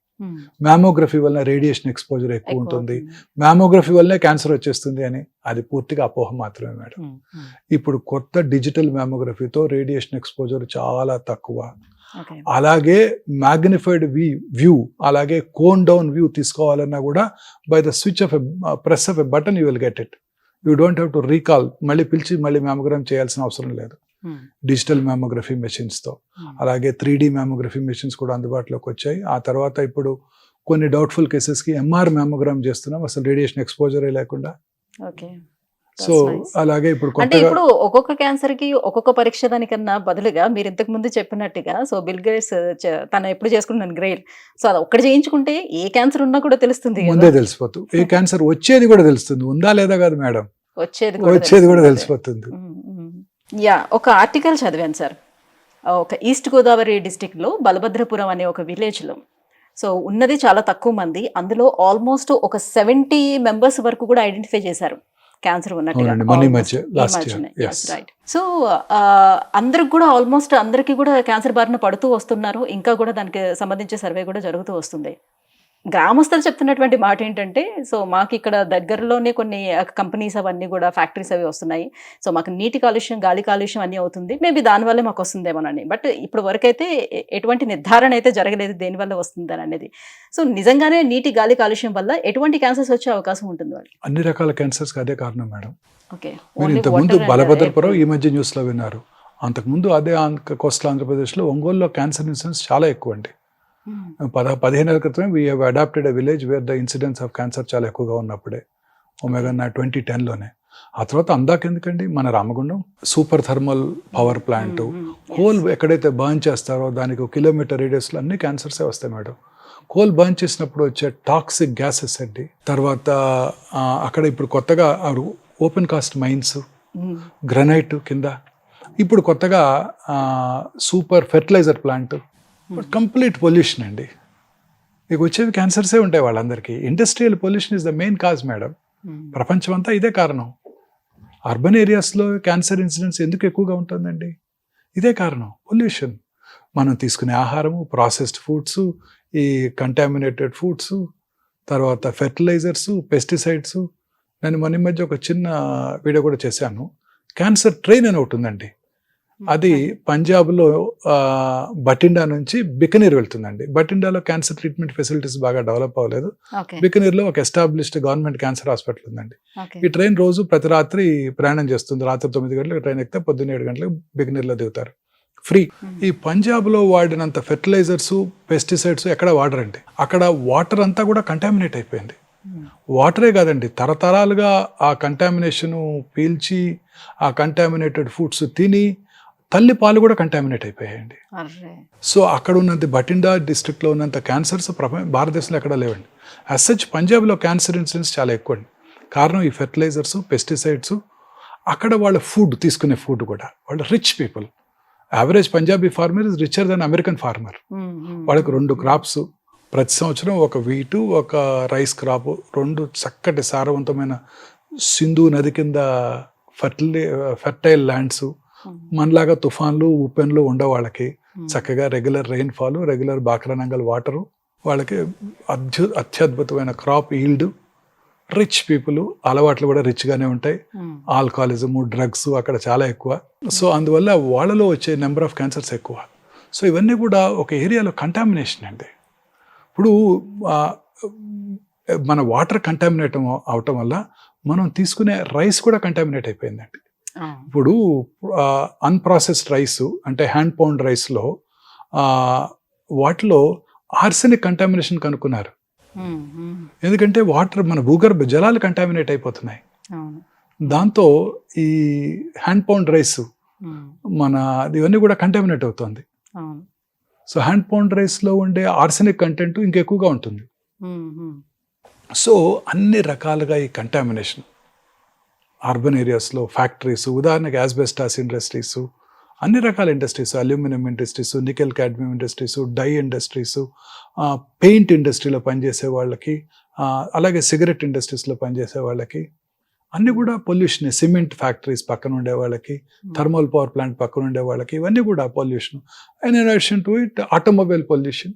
మ్యామోగ్రఫీ వల్ల రేడియేషన్ ఎక్స్పోజర్ ఎక్కువ ఉంటుంది, మ్యామోగ్రఫీ వల్లనే క్యాన్సర్ వచ్చేస్తుంది అని. అది పూర్తిగా అపోహ మాత్రమే మేడం. ఇప్పుడు కొత్త డిజిటల్ మ్యామోగ్రఫీతో రేడియేషన్ ఎక్స్పోజర్ చాలా తక్కువ. అలాగే మ్యాగ్నిఫైడ్ వ్యూ, అలాగే కోన్ డౌన్ వ్యూ తీసుకోవాలన్నా కూడా by the switch off press of a button you will get it. You don't have to recall, మళ్ళీ పిలిచి మళ్ళీ మ్యామోగ్రామ్ చేయాల్సిన అవసరం లేదు డిజిటల్ మ్యామోగ్రఫీ మెషిన్స్తో. అలాగే 3D మ్యామోగ్రఫీ మెషిన్స్ కూడా అందుబాటులోకి వచ్చాయి. ఆ తర్వాత ఇప్పుడు కొన్ని డౌట్ఫుల్ కేసెస్కి MR మ్యామోగ్రామ్ చేస్తున్నాం, అసలు రేడియేషన్ ఎక్స్పోజరే లేకుండా. సో అలాగే ఇప్పుడు ఒక్కొక్క క్యాన్సర్ కి ఒక్కొక్క పరీక్ష దానికన్నా బదులుగా మీరు ఇంతకు ముందు చెప్పినట్టుగా, సో బిల్ గేట్స్ తను ఎప్పుడు చేసుకున్నాను గ్రేట్, సో అది ఒక్కటి చేయించుకుంటే ఏ క్యాన్సర్ ఉన్నా కూడా తెలుస్తుంది, ముందే తెలిసిపోతుంది. ఏ క్యాన్సర్ వచ్చేది కూడా తెలుస్తుంది, ఉందా లేదా కాదు మేడం, వచ్చేది కూడా తెలిసిపోతుంది. ఒక ఆర్టికల్ చదివాను సార్, ఒక ఈస్ట్ గోదావరి డిస్టిక్ లో బలభద్రపురం అనే ఒక విలేజ్ లో, సో ఉన్నది చాలా తక్కువ మంది, అందులో ఆల్మోస్ట్ ఒక 70 members వరకు కూడా ఐడెంటిఫై చేశారు క్యాన్సర్ ఉన్నట్టుగా. సో అందరికి కూడా ఆల్మోస్ట్ అందరికి కూడా క్యాన్సర్ బారిన పడుతూ వస్తున్నారు. ఇంకా కూడా దానికి సంబంధించి సర్వే కూడా జరుగుతూ వస్తుంది. గ్రామస్తులు చెప్తున్నటువంటి మాట ఏంటంటే, సో మాకు ఇక్కడ దగ్గరలోనే కొన్ని కంపెనీస్ అవన్నీ కూడా ఫ్యాక్టరీస్ అవి వస్తున్నాయి. సో మాకు నీటి కాలుష్యం, గాలి కాలుష్యం అన్నీ అవుతుంది. మేబీ దానివల్లే మాకు వస్తుందేమోనని. బట్ ఇప్పుడు వరకైతే ఎటువంటి నిర్ధారణ అయితే జరగలేదు దేనివల్ల వస్తుందని అనేది. సో నిజంగానే నీటి, గాలి కాలుష్యం వల్ల ఎటువంటి క్యాన్సర్స్ వచ్చే అవకాశం ఉంటుంది వాళ్ళకి? అన్ని రకాల క్యాన్సర్స్ అదే కారణం మేడం. ఓకే. మీరు ఇంతకుముందు బలభద్రపురం ఈ మధ్య న్యూస్లో విన్నారు. అంతకుముందు అదే కోస్టల్ ఆంధ్రప్రదేశ్లో ఒంగోలులో క్యాన్సర్ ఇన్సిడెన్స్ చాలా ఎక్కువ అండి. 15 ఏళ్ల క్రితమే we have adopted a village where the incidence of cancer చాలా ఎక్కువగా ఉన్నప్పుడే, ఒమేగా 2010లోనే. ఆ తర్వాత అందాకెందుకండి, మన Ramagundam super thermal power plant, coal ఎక్కడైతే బర్న్ చేస్తారో దానికి 1 కిలోమీటర్ రేడియస్లో అన్ని క్యాన్సర్సే వస్తాయి మేడం. కోల్ బర్న్ చేసినప్పుడు వచ్చే టాక్సిక్ గ్యాసెస్ అండి. తర్వాత అక్కడ ఇప్పుడు కొత్తగా ఓపెన్ కాస్ట్ మైన్స్, గ్రనైట్ కింద ఇప్పుడు కొత్తగా super fertiliser plant, complete pollution అండి. మీకు వచ్చేవి క్యాన్సర్సే ఉంటాయి వాళ్ళందరికీ. Industrial pollution is the main cause madam. ప్రపంచం అంతా ఇదే కారణం. అర్బన్ ఏరియాస్లో క్యాన్సర్ ఇన్సిడెన్స్ ఎందుకు ఎక్కువగా ఉంటుందండి? ఇదే కారణం, పొల్యూషన్. మనం తీసుకునే ఆహారము, ప్రాసెస్డ్ ఫుడ్స్, ఈ కంటామినేటెడ్ ఫుడ్స్, తర్వాత ఫెర్టిలైజర్స్, పెస్టిసైడ్స్. నేను మన మధ్య ఒక చిన్న వీడియో కూడా చేశాను. క్యాన్సర్ ట్రైన్ అని ఒకటి ఉందండి. అది పంజాబ్లో బటిండా నుంచి బికనీర్ వెళ్తుందండి. బటిండాలో క్యాన్సర్ ట్రీట్మెంట్ ఫెసిలిటీస్ బాగా డెవలప్ అవ్వలేదు. బికనీర్లో ఒక ఎస్టాబ్లిష్డ్ గవర్నమెంట్ క్యాన్సర్ హాస్పిటల్ ఉందండి. ఈ ట్రైన్ రోజు ప్రతి రాత్రి ప్రయాణం చేస్తుంది. రాత్రి 9 గంటలకు ట్రైన్ ఎక్కితే పొద్దున్న 7 గంటలకు బికనీర్లో దిగుతారు ఫ్రీ. ఈ పంజాబ్లో వాడినంత ఫెర్టిలైజర్స్, పెస్టిసైడ్స్ ఎక్కడ వాడరండి. అక్కడ వాటర్ అంతా కూడా కంటామినేట్ అయిపోయింది. వాటరే కాదండి, తరతరాలుగా ఆ కంటామినేషను పీల్చి ఆ కంటామినేటెడ్ ఫుడ్స్ తిని తల్లి పాలు కూడా కంటామినేట్ అయిపోయాయండి. సో అక్కడ ఉన్నంత బటిండా డిస్ట్రిక్ట్లో ఉన్నంత క్యాన్సర్స్ భారతదేశంలో ఎక్కడ లేవండి. యాజ్ సచ్ పంజాబ్లో క్యాన్సర్ ఇన్సిడెన్స్ చాలా ఎక్కువ అండి. కారణం ఈ ఫెర్టిలైజర్స్, పెస్టిసైడ్స్. అక్కడ వాళ్ళ ఫుడ్, తీసుకునే ఫుడ్ కూడా వాళ్ళు rich people. Average Punjabi farmer is richer than American farmer. వాళ్ళకి 2 క్రాప్స్ ప్రతి సంవత్సరం, ఒక వీటు, ఒక రైస్ క్రాప్, 2 చక్కటి సారవంతమైన సింధు నది కింద ఫెర్టైల్ ల్యాండ్స్. మనలాగా తుఫాన్లు, ఉప్పెన్లు ఉండవు వాళ్ళకి. చక్కగా regular rainfall, regular Bhakra Nangal water. వాళ్ళకి అత్యద్భుతమైన క్రాప్ ఈల్డ్. రిచ్ పీపుల్, అలవాట్లు కూడా రిచ్గానే ఉంటాయి. ఆల్కహాలిజము, డ్రగ్స్ అక్కడ చాలా ఎక్కువ. సో అందువల్ల వాళ్ళలో వచ్చే నెంబర్ ఆఫ్ క్యాన్సర్స్ ఎక్కువ. సో ఇవన్నీ కూడా ఒక ఏరియాలో కంటామినేషన్ అండి. ఇప్పుడు మన వాటర్ కంటామినేట్ అవటం వల్ల మనం తీసుకునే రైస్ కూడా కంటామినేట్ అయిపోయిందండి. ఇప్పుడు అన్ప్రాసెస్డ్ రైస్ అంటే హ్యాండ్ పౌండ్ రైస్లో వాటిలో ఆర్సెనిక్ కంటామినేషన్ కనుక్కున్నారు. ఎందుకంటే వాటర్, మన భూగర్భ జలాలు కంటామినేట్ అయిపోతున్నాయి. దాంతో ఈ హ్యాండ్ పౌండ్ రైస్ మన ఇవన్నీ కూడా కంటామినేట్ అవుతుంది. సో హ్యాండ్ పౌండ్ రైస్లో ఉండే ఆర్సెనిక్ కంటెంట్ ఇంకెక్కువగా ఉంటుంది. సో అన్ని రకాలుగా ఈ కంటామినేషన్ అర్బన్ ఏరియాస్లో, ఫ్యాక్టరీస్, ఉదాహరణకి యాస్బెస్టాస్ ఇండస్ట్రీస్, అన్ని రకాల industries, aluminium industries, nickel cadmium industries, dye industries, paint ఇండస్ట్రీలో పనిచేసే వాళ్ళకి, అలాగే సిగరెట్ ఇండస్ట్రీస్లో పనిచేసే వాళ్ళకి అన్నీ కూడా పొల్యూషన్. సిమెంట్ ఫ్యాక్టరీస్ పక్కన ఉండే వాళ్ళకి, థర్మల్ పవర్ ప్లాంట్ పక్కన ఉండే వాళ్ళకి, ఇవన్నీ కూడా pollution. And in addition to it automobile pollution.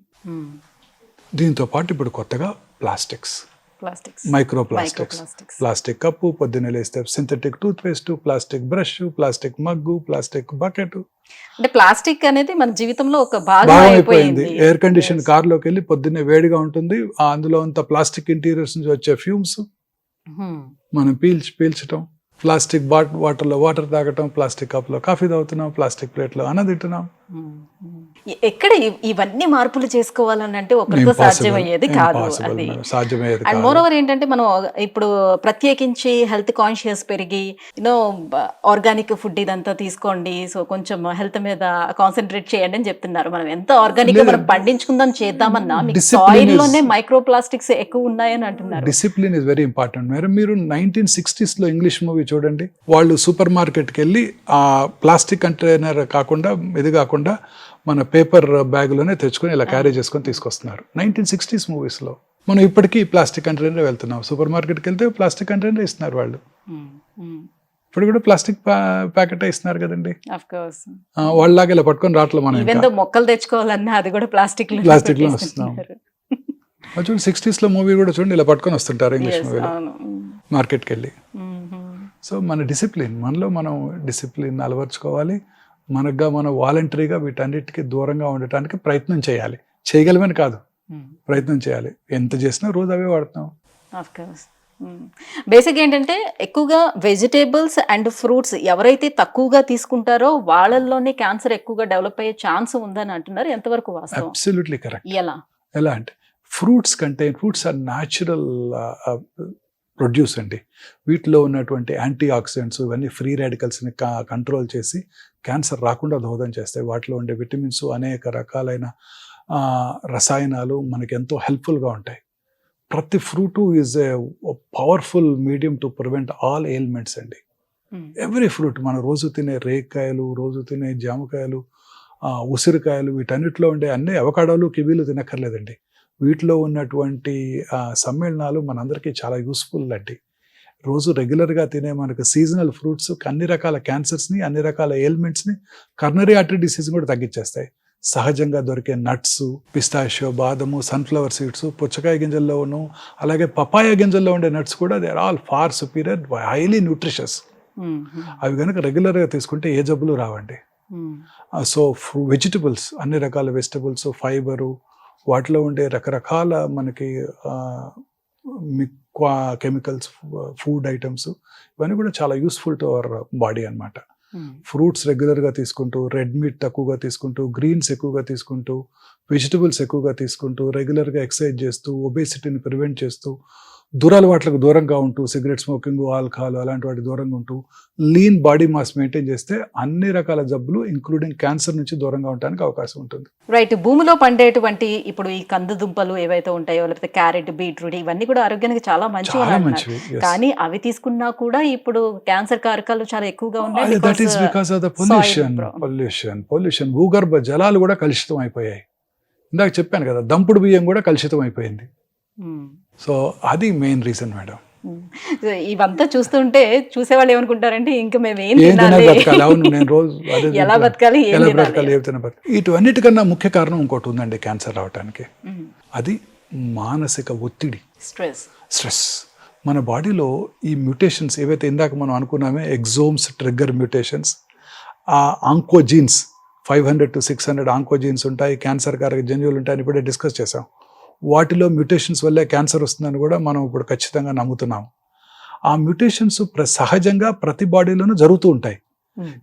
దీంతో పాటు ఇప్పుడు కొత్తగా ప్లాస్టిక్స్, మైక్రోప్లాస్టిక్స్. ప్లాస్టిక్ కప్పు, పొద్దున్న లేస్తే synthetic toothpaste, plastic brush, plastic mug, plastic bucket. అంటే ప్లాస్టిక్ అనేది మన జీవితంలో ఒక భాగం అయిపోయింది. ఎయిర్ కండిషన్ కార్లోకి వెళ్ళి పొద్దున్నే వేడిగా ఉంటుంది, అందులో అంత ప్లాస్టిక్ ఇంటీరియర్స్ నుంచి వచ్చే ఫ్యూమ్స్ మనం పీల్చటం. ప్లాస్టిక్ వాటర్లో వాటర్ తాగటం, ప్లాస్టిక్ కప్లో కాఫీ తాగుతున్నాం, ప్లాస్టిక్ ప్లేట్లో అన్నం తింటున్నాం. ఎక్కడ ఇవన్నీ మార్పులు చేసుకోవాలని అంటే ఒకరితో సాధ్యమయ్యేది కాదు. అది అండ్ మోర్ ఓవర్ ఏంటంటే మనం ఇప్పుడు ప్రత్యేకించి హెల్త్ కాన్షియస్ పెరిగి ఆర్గానిక్ ఫుడ్ ఇదంతా తీసుకోండి, సో కొంచెం హెల్త్ మీద కాన్సన్ట్రేట్ చేయండి అని చెప్తున్నారు. మనం ఎంత ఆర్గానిక్ గా మనం పండించుకుందాం చేద్దామన్నా సాయిల్ లోనే మైక్రో ప్లాస్టిక్స్ ఎక్కువ ఉన్నాయని అంటున్నారు. Discipline is very important. మీరు 1960s లో ఇంగ్లీష్ మూవీ చూడండి. వాళ్ళు సూపర్ మార్కెట్కి వెళ్ళి ఆ ప్లాస్టిక్ కంటైనర్ కాకుండా, ఇది కాకుండా మన పేపర్ బ్యాగ్లోనే తెచ్చుకొని ఇలా క్యారీ చేసుకొని తీసుకొస్తున్నారు. 1960s మూవీస్లో. మనం ఇప్పటికీ ప్లాస్టిక్ కంటైనర్ వెళ్తున్నాం. సూపర్ మార్కెట్కి వెళ్తే ప్లాస్టిక్ కంటైనర్ ఇస్తున్నారు వాళ్ళు. ఇప్పుడు కూడా ప్లాస్టిక్ ప్యాకెట్ ఇస్తున్నారు కదండి. వాళ్ళలాగా ఇలా పట్టుకొని రావట్లేదు. మనం మొక్కలు తెచ్చుకోవాలన్నా అది కూడా ప్లాస్టిక్ లో వస్తున్నాం. చూడండి 60s లో మూవీ కూడా చూడండి ఇలా పట్టుకొని వస్తుంటారు ఇంగ్లీష్ Yes, మూవీలో అవును. మార్కెట్కి వెళ్ళి. Mhm. సో మన డిసిప్లిన్, మనలో మనం డిసిప్లిన్ అలవర్చుకోవాలి. మనగా మనం వాలంటరీగా వీటన్నిటికీ దూరంగా ఉండటానికి ప్రయత్నం చేయాలి. చేయగలమని కాదు, Mm. ప్రయత్నం చేయాలి. ఎంత చేసినా రోజు అవే వాడుతున్నాం. Of course. బేసిక్ ఏంటంటే ఎక్కువగా వెజిటేబుల్స్ అండ్ ఫ్రూట్స్ ఎవరైతే తక్కువగా తీసుకుంటారో వాళ్ళల్లోనే క్యాన్సర్ ఎక్కువగా డెవలప్ అయ్యే ఛాన్స్ ఉందని అంటున్నారు. ఎంతవరకు వాస్తవం? Absolutely correct. ఎలా? ఎలా అంటే ఫ్రూట్స్ ఆర్ న్యాచురల్ ప్రొడ్యూస్ అండి. వీటిలో ఉన్నటువంటి యాంటీ ఆక్సిడెంట్స్ ఇవన్నీ ఫ్రీ రాడికల్స్ని కంట్రోల్ చేసి క్యాన్సర్ రాకుండా దోహదం చేస్తాయి. వాటిలో ఉండే విటమిన్స్, అనేక రకాలైన రసాయనాలు మనకి ఎంతో హెల్ప్ఫుల్గా ఉంటాయి. ప్రతి fruit is a powerful medium to prevent all ailments అండి. ఎవ్రీ ఫ్రూట్, మనం రోజు తినే రేక్కాయలు, రోజు తినే జామకాయలు, ఉసిరికాయలు, వీటన్నిటిలో ఉండే అన్ని అవకాడోలు, కివీలు తినక్కర్లేదండి. వీటిలో ఉన్నటువంటి సమ్మేళనాలు మనందరికీ చాలా యూస్ఫుల్ అండి. రోజు రెగ్యులర్గా తినే మనకు సీజనల్ ఫ్రూట్స్ అన్ని రకాల క్యాన్సర్స్ని, అన్ని రకాల ఎయిల్మెంట్స్ని, కర్నరీ ఆర్టరీ డిసీజ్ కూడా తగ్గించేస్తాయి. సహజంగా దొరికే నట్స్, పిస్తాషియో, బాదము, సన్ఫ్లవర్ సీడ్స్, పుచ్చకాయ గింజల్లో ఉన్న, అలాగే పపాయ గింజల్లో ఉండే నట్స్ కూడా they are all far superior, highly nutritious. అవి కనుక రెగ్యులర్గా తీసుకుంటే ఏ జబ్బులు రావండి. సో వెజిటబుల్స్, అన్ని రకాల వెజిటబుల్స్, ఫైబరు, వాటిలో ఉండే రకరకాల మనకి కెమికల్స్, ఫుడ్ ఐటమ్స్, ఇవన్నీ కూడా చాలా యూస్ఫుల్ టు అవర్ బాడీ అన్నమాట. ఫ్రూట్స్ రెగ్యులర్గా తీసుకుంటూ, రెడ్ మీట్ తక్కువగా తీసుకుంటూ, గ్రీన్స్ ఎక్కువగా తీసుకుంటూ, వెజిటబుల్స్ ఎక్కువగా తీసుకుంటూ, రెగ్యులర్గా ఎక్సర్సైజ్ చేస్తూ, ఒబేసిటీని ప్రివెంట్ చేస్తూ, దురలవాట్లకు దూరంగా ఉంటూ, సిగరెట్ స్మోకింగ్, ఆల్కహాల్ అలాంటి వాటి దూరంగా ఉంటూ, లీన్ బాడీ మాస్ మెయింటైన్ చేస్తే అన్ని రకాల జబ్బులు ఇంక్లూడింగ్ క్యాన్సర్ నుంచి దూరంగా ఉండడానికి అవకాశం ఉంటుంది. రైట్. భూమిలో పండేటువంటి ఇప్పుడు ఈ కందు దుంపలు ఏవైతే ఉంటాయో, లేకపోతే క్యారెట్, బీట్రూట్, ఇవన్నీ కూడా ఆరోగ్యానికి చాలా మంచివి చాలా అంటున్నారు. మంచివి. Yes. కానీ అవి తీసుకున్నా కూడా ఇప్పుడు క్యాన్సర్ కారకాలు చాలా ఎక్కువగా ఉన్నాయి. That is because of the pollution. భూగర్భ జలాలు కూడా కలుషితం అయిపోయాయి. ఇందాక చెప్పాను కదా, దంపుడు బియ్యం కూడా కలుషితం అయిపోయింది. సో అది మెయిన్ రీజన్ మేడం. ఇవంతా చూస్తుంటే చూసేవాళ్ళు ఏమనుకుంటారంటే ఇంకా మేము ఏం ఏదైనా తినాలి, బతకాలి. అవును, నేను రోజు అదే ఎలా బతకాలి, ఏం ఎలా తినాలి? బ్రతకాలి, ఏదైనా బతకాలి. ఇటువన్నిటికన్నా ముఖ్య కారణం ఇంకోటి ఉందండి క్యాన్సర్ రావడానికి. అది మానసిక ఒత్తిడి, స్ట్రెస్. మన బాడీలో ఈ మ్యూటేషన్స్ ఏవైతే ఇందాక మనం అనుకున్నామే, ఎగ్జోమ్స్, ట్రిగ్గర్ మ్యూటేషన్స్, ఆ ఆంకోజీన్స్ 500 to 600 ఆంకోజీన్స్ ఉంటాయి, క్యాన్సర్ కారక జన్యువులు ఉంటాయని ఇప్పుడే డిస్కస్ చేసాం. వాటిలో మ్యూటేషన్స్ వల్లే క్యాన్సర్ వస్తుందని కూడా మనం ఇప్పుడు ఖచ్చితంగా నమ్ముతున్నాం. ఆ మ్యూటేషన్స్ సహజంగా ప్రతి బాడీలోనూ జరుగుతూ ఉంటాయి.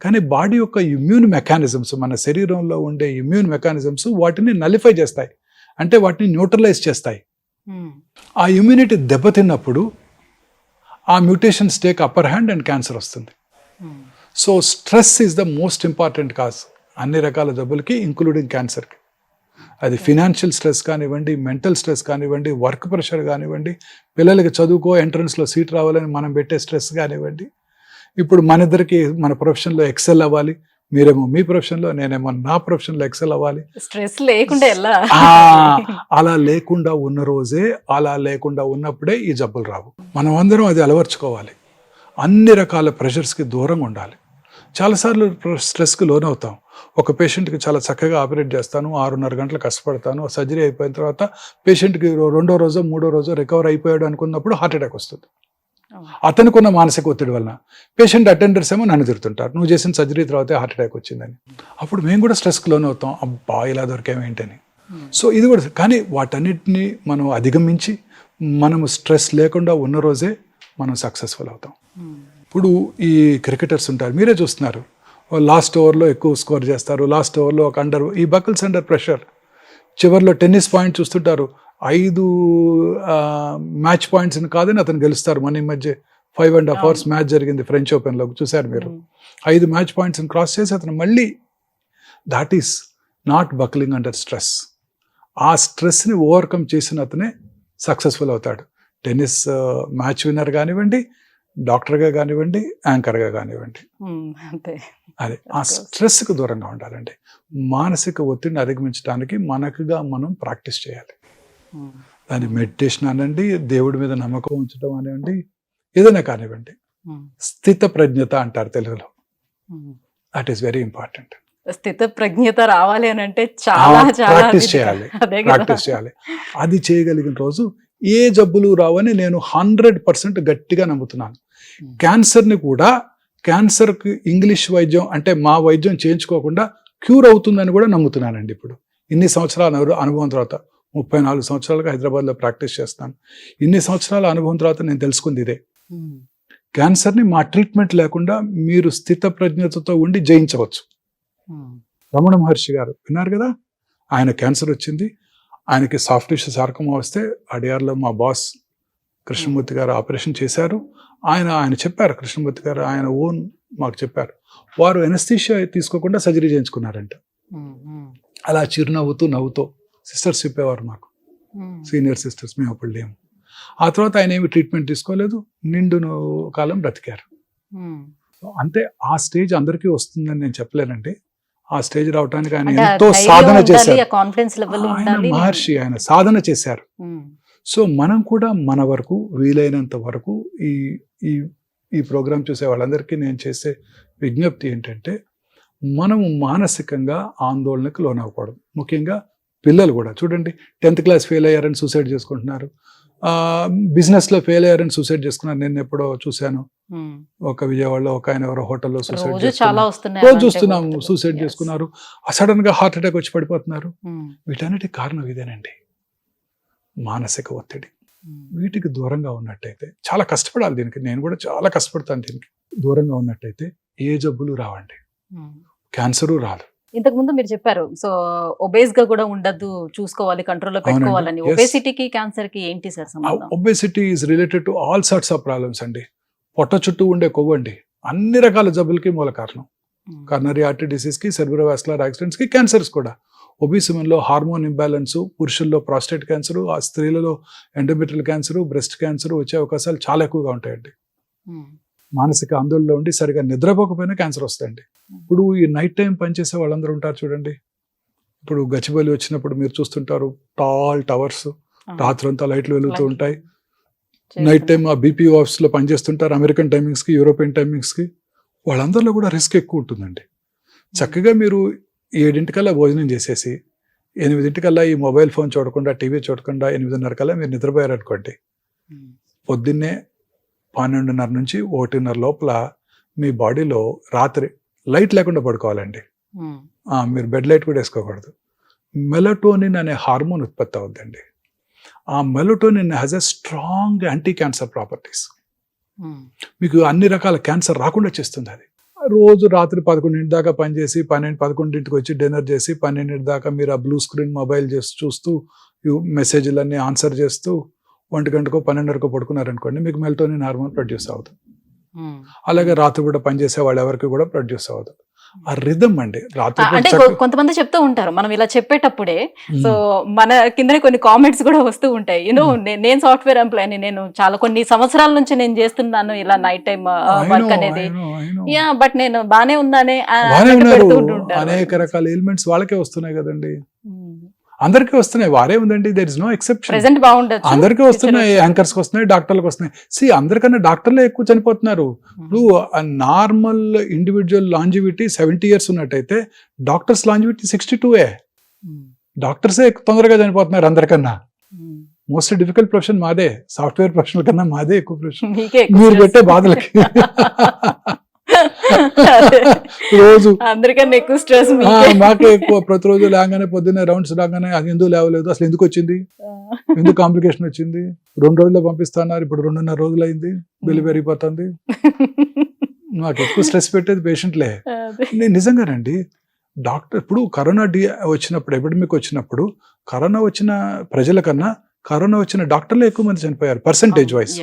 కానీ బాడీ యొక్క ఇమ్యూన్ మెకానిజమ్స్, మన శరీరంలో ఉండే ఇమ్యూన్ మెకానిజమ్స్ వాటిని నలిఫై చేస్తాయి, అంటే వాటిని న్యూట్రలైజ్ చేస్తాయి. ఆ ఇమ్యూనిటీ దెబ్బతిన్నప్పుడు ఆ mutations take upper hand and cancer వస్తుంది. So stress is the most important cause అన్ని రకాల జబ్బులకి, ఇంక్లూడింగ్ క్యాన్సర్కి. అది ఫినాన్షియల్ స్ట్రెస్ కానివ్వండి, మెంటల్ స్ట్రెస్ కానివ్వండి, వర్క్ ప్రెషర్ కానివ్వండి, పిల్లలకి చదువుకో ఎంట్రన్స్లో సీట్ రావాలని మనం పెట్టే స్ట్రెస్ కానివ్వండి, ఇప్పుడు మన ఇద్దరికి మన ప్రొఫెషన్లో ఎక్సెల్ అవ్వాలి, మీరేమో మీ ప్రొఫెషన్లో, నేనేమో నా ప్రొఫెషన్లో ఎక్సెల్ అవ్వాలి. స్ట్రెస్ లేకుండా ఎలా? అలా లేకుండా ఉన్న రోజే, అలా లేకుండా ఉన్నప్పుడే ఈ జబ్బులు రావు. మనం అందరం అది అలవర్చుకోవాలి. అన్ని రకాల ప్రెషర్స్కి దూరంగా ఉండాలి. చాలాసార్లు స్ట్రెస్కి లోనవుతాం. ఒక పేషెంట్కి చాలా చక్కగా ఆపరేట్ చేస్తాను, 6.5 గంటలు కష్టపడతాను, సర్జరీ అయిపోయిన తర్వాత పేషెంట్కి 2వ రోజో 3వ రోజో రికవర్ అయిపోయాడు అనుకున్నప్పుడు హార్ట్ అటాక్ వస్తుంది. అతనికి ఉన్న మానసిక ఒత్తిడి వలన. పేషెంట్ అటెండర్స్ ఏమో నన్ను తిడుతుంటారు, నువ్వు చేసిన సర్జరీ తర్వాతే హార్ట్ అటాక్ వచ్చిందని. అప్పుడు మేము కూడా స్ట్రెస్కి లోనవుతాం, అబ్బా ఇలా దొరికేమేంటని. సో ఇది కూడా, కానీ వాటన్నిటిని మనం అధిగమించి మనము స్ట్రెస్ లేకుండా ఉన్న రోజే మనం సక్సెస్ఫుల్ అవుతాం. ఇప్పుడు ఈ క్రికెటర్స్ ఉంటారు, మీరే చూస్తున్నారు, లాస్ట్ ఓవర్లో ఎక్కువ స్కోర్ చేస్తారు, లాస్ట్ ఓవర్లో ఒక ఈ బకిల్స్ అండర్ ప్రెషర్. చివరిలో టెన్నిస్ పాయింట్ చూస్తుంటారు, 5 మ్యాచ్ పాయింట్స్ని కాదని అతను గెలుస్తారు. మన ఈ మధ్య 5.5 hours మ్యాచ్ జరిగింది ఫ్రెంచ్ ఓపెన్లో, చూశారు మీరు. 5 మ్యాచ్ పాయింట్స్ని క్రాస్ చేసి అతను మళ్ళీ, that is not buckling under stress. ఆ స్ట్రెస్ని ఓవర్కమ్ చేసిన అతనే సక్సెస్ఫుల్ అవుతాడు. టెన్నిస్ మ్యాచ్ విన్నర్ కానివ్వండి, డాక్టర్గా కానివ్వండి, యాంకర్గా కానివ్వండి. అదే ఆ స్ట్రెస్కి దూరంగా ఉండాలండి. మానసిక ఒత్తిడిని అధిగమించడానికి మనకుగా మనం ప్రాక్టీస్ చేయాలి. దాని మెడిటేషన్ అనండి, దేవుడి మీద నమ్మకం ఉంచడం అనివ్వండి, ఏదైనా కానివ్వండి. స్థిత ప్రజ్ఞత అంటారు తెలుగులో. That is very important. స్థిత ప్రజ్ఞత రావాలి అని అంటే చాలా చాలా ప్రాక్టీస్ విధి- చేయాలి, అదే కదా. ప్రాక్టీస్ చేయాలి. అది చేయగలిగిన రోజు ఏ జబ్బులు రావని నేను 100% గట్టిగా నమ్ముతున్నాను. క్యాన్సర్ని కూడా, క్యాన్సర్కి ఇంగ్లీష్ వైద్యం అంటే మా వైద్యం చేయించుకోకుండా క్యూర్ అవుతుందని కూడా నమ్ముతున్నానండి. ఇప్పుడు ఇన్ని సంవత్సరాల అనుభవం తర్వాత, 34 సంవత్సరాలుగా హైదరాబాద్లో ప్రాక్టీస్ చేస్తాను. ఇన్ని సంవత్సరాల అనుభవం తర్వాత నేను తెలుసుకుంది ఇదే. ఉమ్, క్యాన్సర్ని మా ట్రీట్మెంట్ లేకుండా మీరు స్థిత ప్రజ్ఞతతో ఉండి జయించవచ్చు. ఉమ్, రమణ మహర్షి గారు విన్నారు కదా, ఆయన క్యాన్సర్ వచ్చింది, ఆయనకి సాఫ్ట్ టిష్యూ సార్కమా వస్తే అడియార్లో మా బాస్ కృష్ణమూర్తి గారు ఆపరేషన్ చేశారు. ఆయన చెప్పారు, కృష్ణమూర్తి గారు ఆయన ఓన్ మాకు చెప్పారు, వారు ఎనస్థీషియా తీసుకోకుండా సర్జరీ చేయించుకున్నారంట. ఉమ్, ఉమ్, అలా చిరునవ్వుతూ నవ్వుతూ సిస్టర్స్ చెప్పేవారు మాకు, ఉమ్, సీనియర్ సిస్టర్స్, మేము అప్పుడు లేము. ఆ తర్వాత ఆయన ఏమి ట్రీట్మెంట్ తీసుకోలేదు, నిండు కాలం బ్రతికారు. ఉమ్. అంటే ఆ స్టేజ్ అందరికీ వస్తుందని నేను చెప్పలేనండి. ఆ స్టేజ్ రావడానికి ఆయన అంటే ఆ ఎంతో ధైర్యం సాధన ఉండాలి, చేశారు. ఆ కాన్ఫిడెన్స్ లెవెల్ ఆయన ఉండాలి. మహర్షి, ఆయన సాధన చేశారు. ఉమ్, సో మనం కూడా మన వరకు వీలైనంత వరకు ఈ ఈ ఈ ప్రోగ్రాం చూసే వాళ్ళందరికీ నేను చేసే విజ్ఞప్తి ఏంటంటే, మనము మానసికంగా ఆందోళనకు లోనవ్వకూడదు. ముఖ్యంగా పిల్లలు కూడా చూడండి, 10th క్లాస్ ఫెయిల్ అయ్యారని సూసైడ్ చేసుకుంటున్నారు, బిజినెస్లో ఫెయిల్ అయ్యారని సూసైడ్ చేసుకున్నారు. నేను ఎప్పుడో చూశాను, ఉమ్. ఒక విజయవాడలో ఒక ఆయన ఎవరో హోటల్లో సూసైడ్ రోజు చాలా వస్తున్నాయి రోజు అలాంటి చూస్తున్నాము, వార్తలు. Suicide Yes. చేసుకున్నారు, సడన్ గా హార్ట్ అటాక్ వచ్చి పడిపోతున్నారు. ఉమ్, వీటన్నిటికి కారణం ఇదేనండి, మానసిక ఒత్తిడి. ఉమ్, వీటికి దూరంగా ఉన్నట్టయితే, చాలా కష్టపడాలి దీనికి, నేను కూడా చాలా కష్టపడతాను దీనికి. దూరంగా ఉన్నట్టయితే ఏ జబ్బులు రావండి, ఉమ్. క్యాన్సరు రాదు. ఇంతకు ముందు మీరు చెప్పారు, సో ఒబేస్ గా కూడా ఉండద్దు, చూసుకోవాలి, కంట్రోల్లో అవునండి. పెట్టుకోవాలని. Yes. ఒబేసిటీకి క్యాన్సర్ కి ఏంటి సార్ సంబంధం? Obesity is related to all sorts of problems అండి. పొట్ట చుట్టూ ఉండే కొవ్వు అండి, అన్ని రకాల జబ్బులకి మూల కారణం. ఉమ్, కర్నరీ ఆర్టరీ డిసీజ్ కి, సెర్బ్రోవాస్కులర్ యాక్సిడెంట్స్ కి, క్యాన్సర్స్ కూడా. ఒబీస్ ఉమెన్లో హార్మోన్ ఇంబ్యాలెన్స్, పురుషుల్లో ప్రాస్టేట్ క్యాన్సర్, ఆ స్త్రీలలో ఎండోమెట్రియల్ క్యాన్సర్, బ్రెస్ట్ క్యాన్సర్ వచ్చే అవకాశాలు చాలా ఎక్కువగా ఉంటాయండి. ఉమ్, మానసిక ఆందోళనలో ఉండి సరిగా నిద్రపోకపోయినా క్యాన్సర్ వస్తాయండి. ఇప్పుడు ఈ నైట్ టైం పనిచేసే వాళ్ళందరూ ఉంటారు చూడండి, ఇప్పుడు గచ్చిబౌలి వచ్చినప్పుడు మీరు చూస్తుంటారు, టాల్ టవర్స్, ఆ, రాత్రంతా లైట్లు వెలుగుతూ Light. ఉంటాయి. చేస్తున్నారు. నైట్ టైం ఆ బీపీ ఆఫీస్లో పనిచేస్తుంటారు, అమెరికన్ టైమింగ్స్కి, యూరోపియన్ టైమింగ్స్కి, వాళ్ళందరిలో కూడా రిస్క్ ఎక్కువ ఉంటుందండి. చక్కగా మీరు 7 భోజనం చేసేసి 8 ఈ మొబైల్ ఫోన్ చూడకుండా, టీవీ చూడకుండా 8:30 మీరు నిద్రపోయారనుకోండి, ఉమ్, పొద్దున్నే 12:30 నుంచి 1:30 లోపల మీ బాడీలో రాత్రి లైట్ లేకుండా పడుకోవాలండి. ఉమ్, మీరు బెడ్ లైట్ కూడా వేసుకోకూడదు. మెలటోనిన్ అనే హార్మోన్ ఉత్పత్తి అవుతుందండి. ఆ melatonin has a strong anti cancer properties. Um, మీకు అన్ని రకాల క్యాన్సర్ రాకుండా చేస్తుంది అది. రోజు రాత్రి 11 దాకా పనిచేసి 11 వచ్చి డిన్నర్ చేసి 12 దాకా మీరు ఆ బ్లూ స్క్రీన్ మొబైల్ చేసి చూస్తూ మెసేజ్లన్నీ ఆన్సర్ చేస్తూ 1 12 పడుకున్నారనుకోండి, మీకు మెలటోనిన్ హార్మోన్ ప్రొడ్యూస్ అవుతుంది. ఉమ్. అలాగే రాత్రి కూడా పనిచేసే వాళ్ళు ఎవరికి కూడా ప్రొడ్యూస్ అవ్వదు. ఆ రిథమ్ అండి రాత్రి అంటే కొంతమంది చెప్తూ ఉంటారు, మనం ఇలా చెప్పేటప్పుడే సో Hmm. మన కిందనే కొన్ని కామెంట్స్ కూడా వస్తూ ఉంటాయి. యూనో నేను సాఫ్ట్వేర్ ఎంప్లాయ్, నేను చాలా కొన్ని సంవత్సరాల నుంచి నేను చేస్తున్నాను ఇలా నైట్ టైం వర్క్ అనేది. యా, బట్ నేను బానే ఉన్నానే పెడుతూ ఉంటుంటారు. అనేక రకాల ఎలిమెంట్స్ వాళ్ళకే వస్తున్నాయి కదండి, ఉమ్. అందరికీ వస్తున్నాయి, వారే ఉందండి, there is no exception. Present బాగుండొచ్చు, అందరికీ వస్తున్నాయి, యాంకర్స్ వస్తున్నాయి, డాక్టర్లకు వస్తున్నాయి. అందరికన్నా డాక్టర్లే ఎక్కువ చనిపోతున్నారు. ఇప్పుడు నార్మల్ ఇండివిజువల్ లాంజివిటీ 70 years ఉన్నట్టయితే డాక్టర్స్ లాంజివిటీ 62. డాక్టర్సే తొందరగా చనిపోతున్నారు అందరికన్నా. మోస్ట్ డిఫికల్ట్ ప్రొఫెషన్ మాదే, సాఫ్ట్వేర్ ప్రొఫెషనల్ కన్నా మాదే ఎక్కువ ప్రొఫెషన్. మీకే మీరు పెట్టే బాధలకి రోజు అందరికన్నా ఎక్కువ స్ట్రెస్ మాకే ఎక్కువ. ప్రతిరోజు లేగానే పొద్దున్నే రౌండ్స్ రాగానే అది ఎందుకు లేవలేదు, అసలు ఎందుకు వచ్చింది, ఎందుకు కాంప్లికేషన్ వచ్చింది, 2 రోజుల్లో పంపిస్తున్నారు, ఇప్పుడు 2.5 రోజులు అయింది, బిల్లు పెరిగిపోతుంది. నాకు ఎక్కువ స్ట్రెస్ పెట్టేది పేషెంట్లే. నేను నిజంగానండి డాక్టర్, ఇప్పుడు కరోనా వచ్చినప్పుడు, ఎపిడమిక్ వచ్చినప్పుడు, కరోనా వచ్చిన ప్రజల కన్నా కరోనా వచ్చిన డాక్టర్లే ఎక్కువ మంది చనిపోయారు పర్సంటేజ్ వైజ్.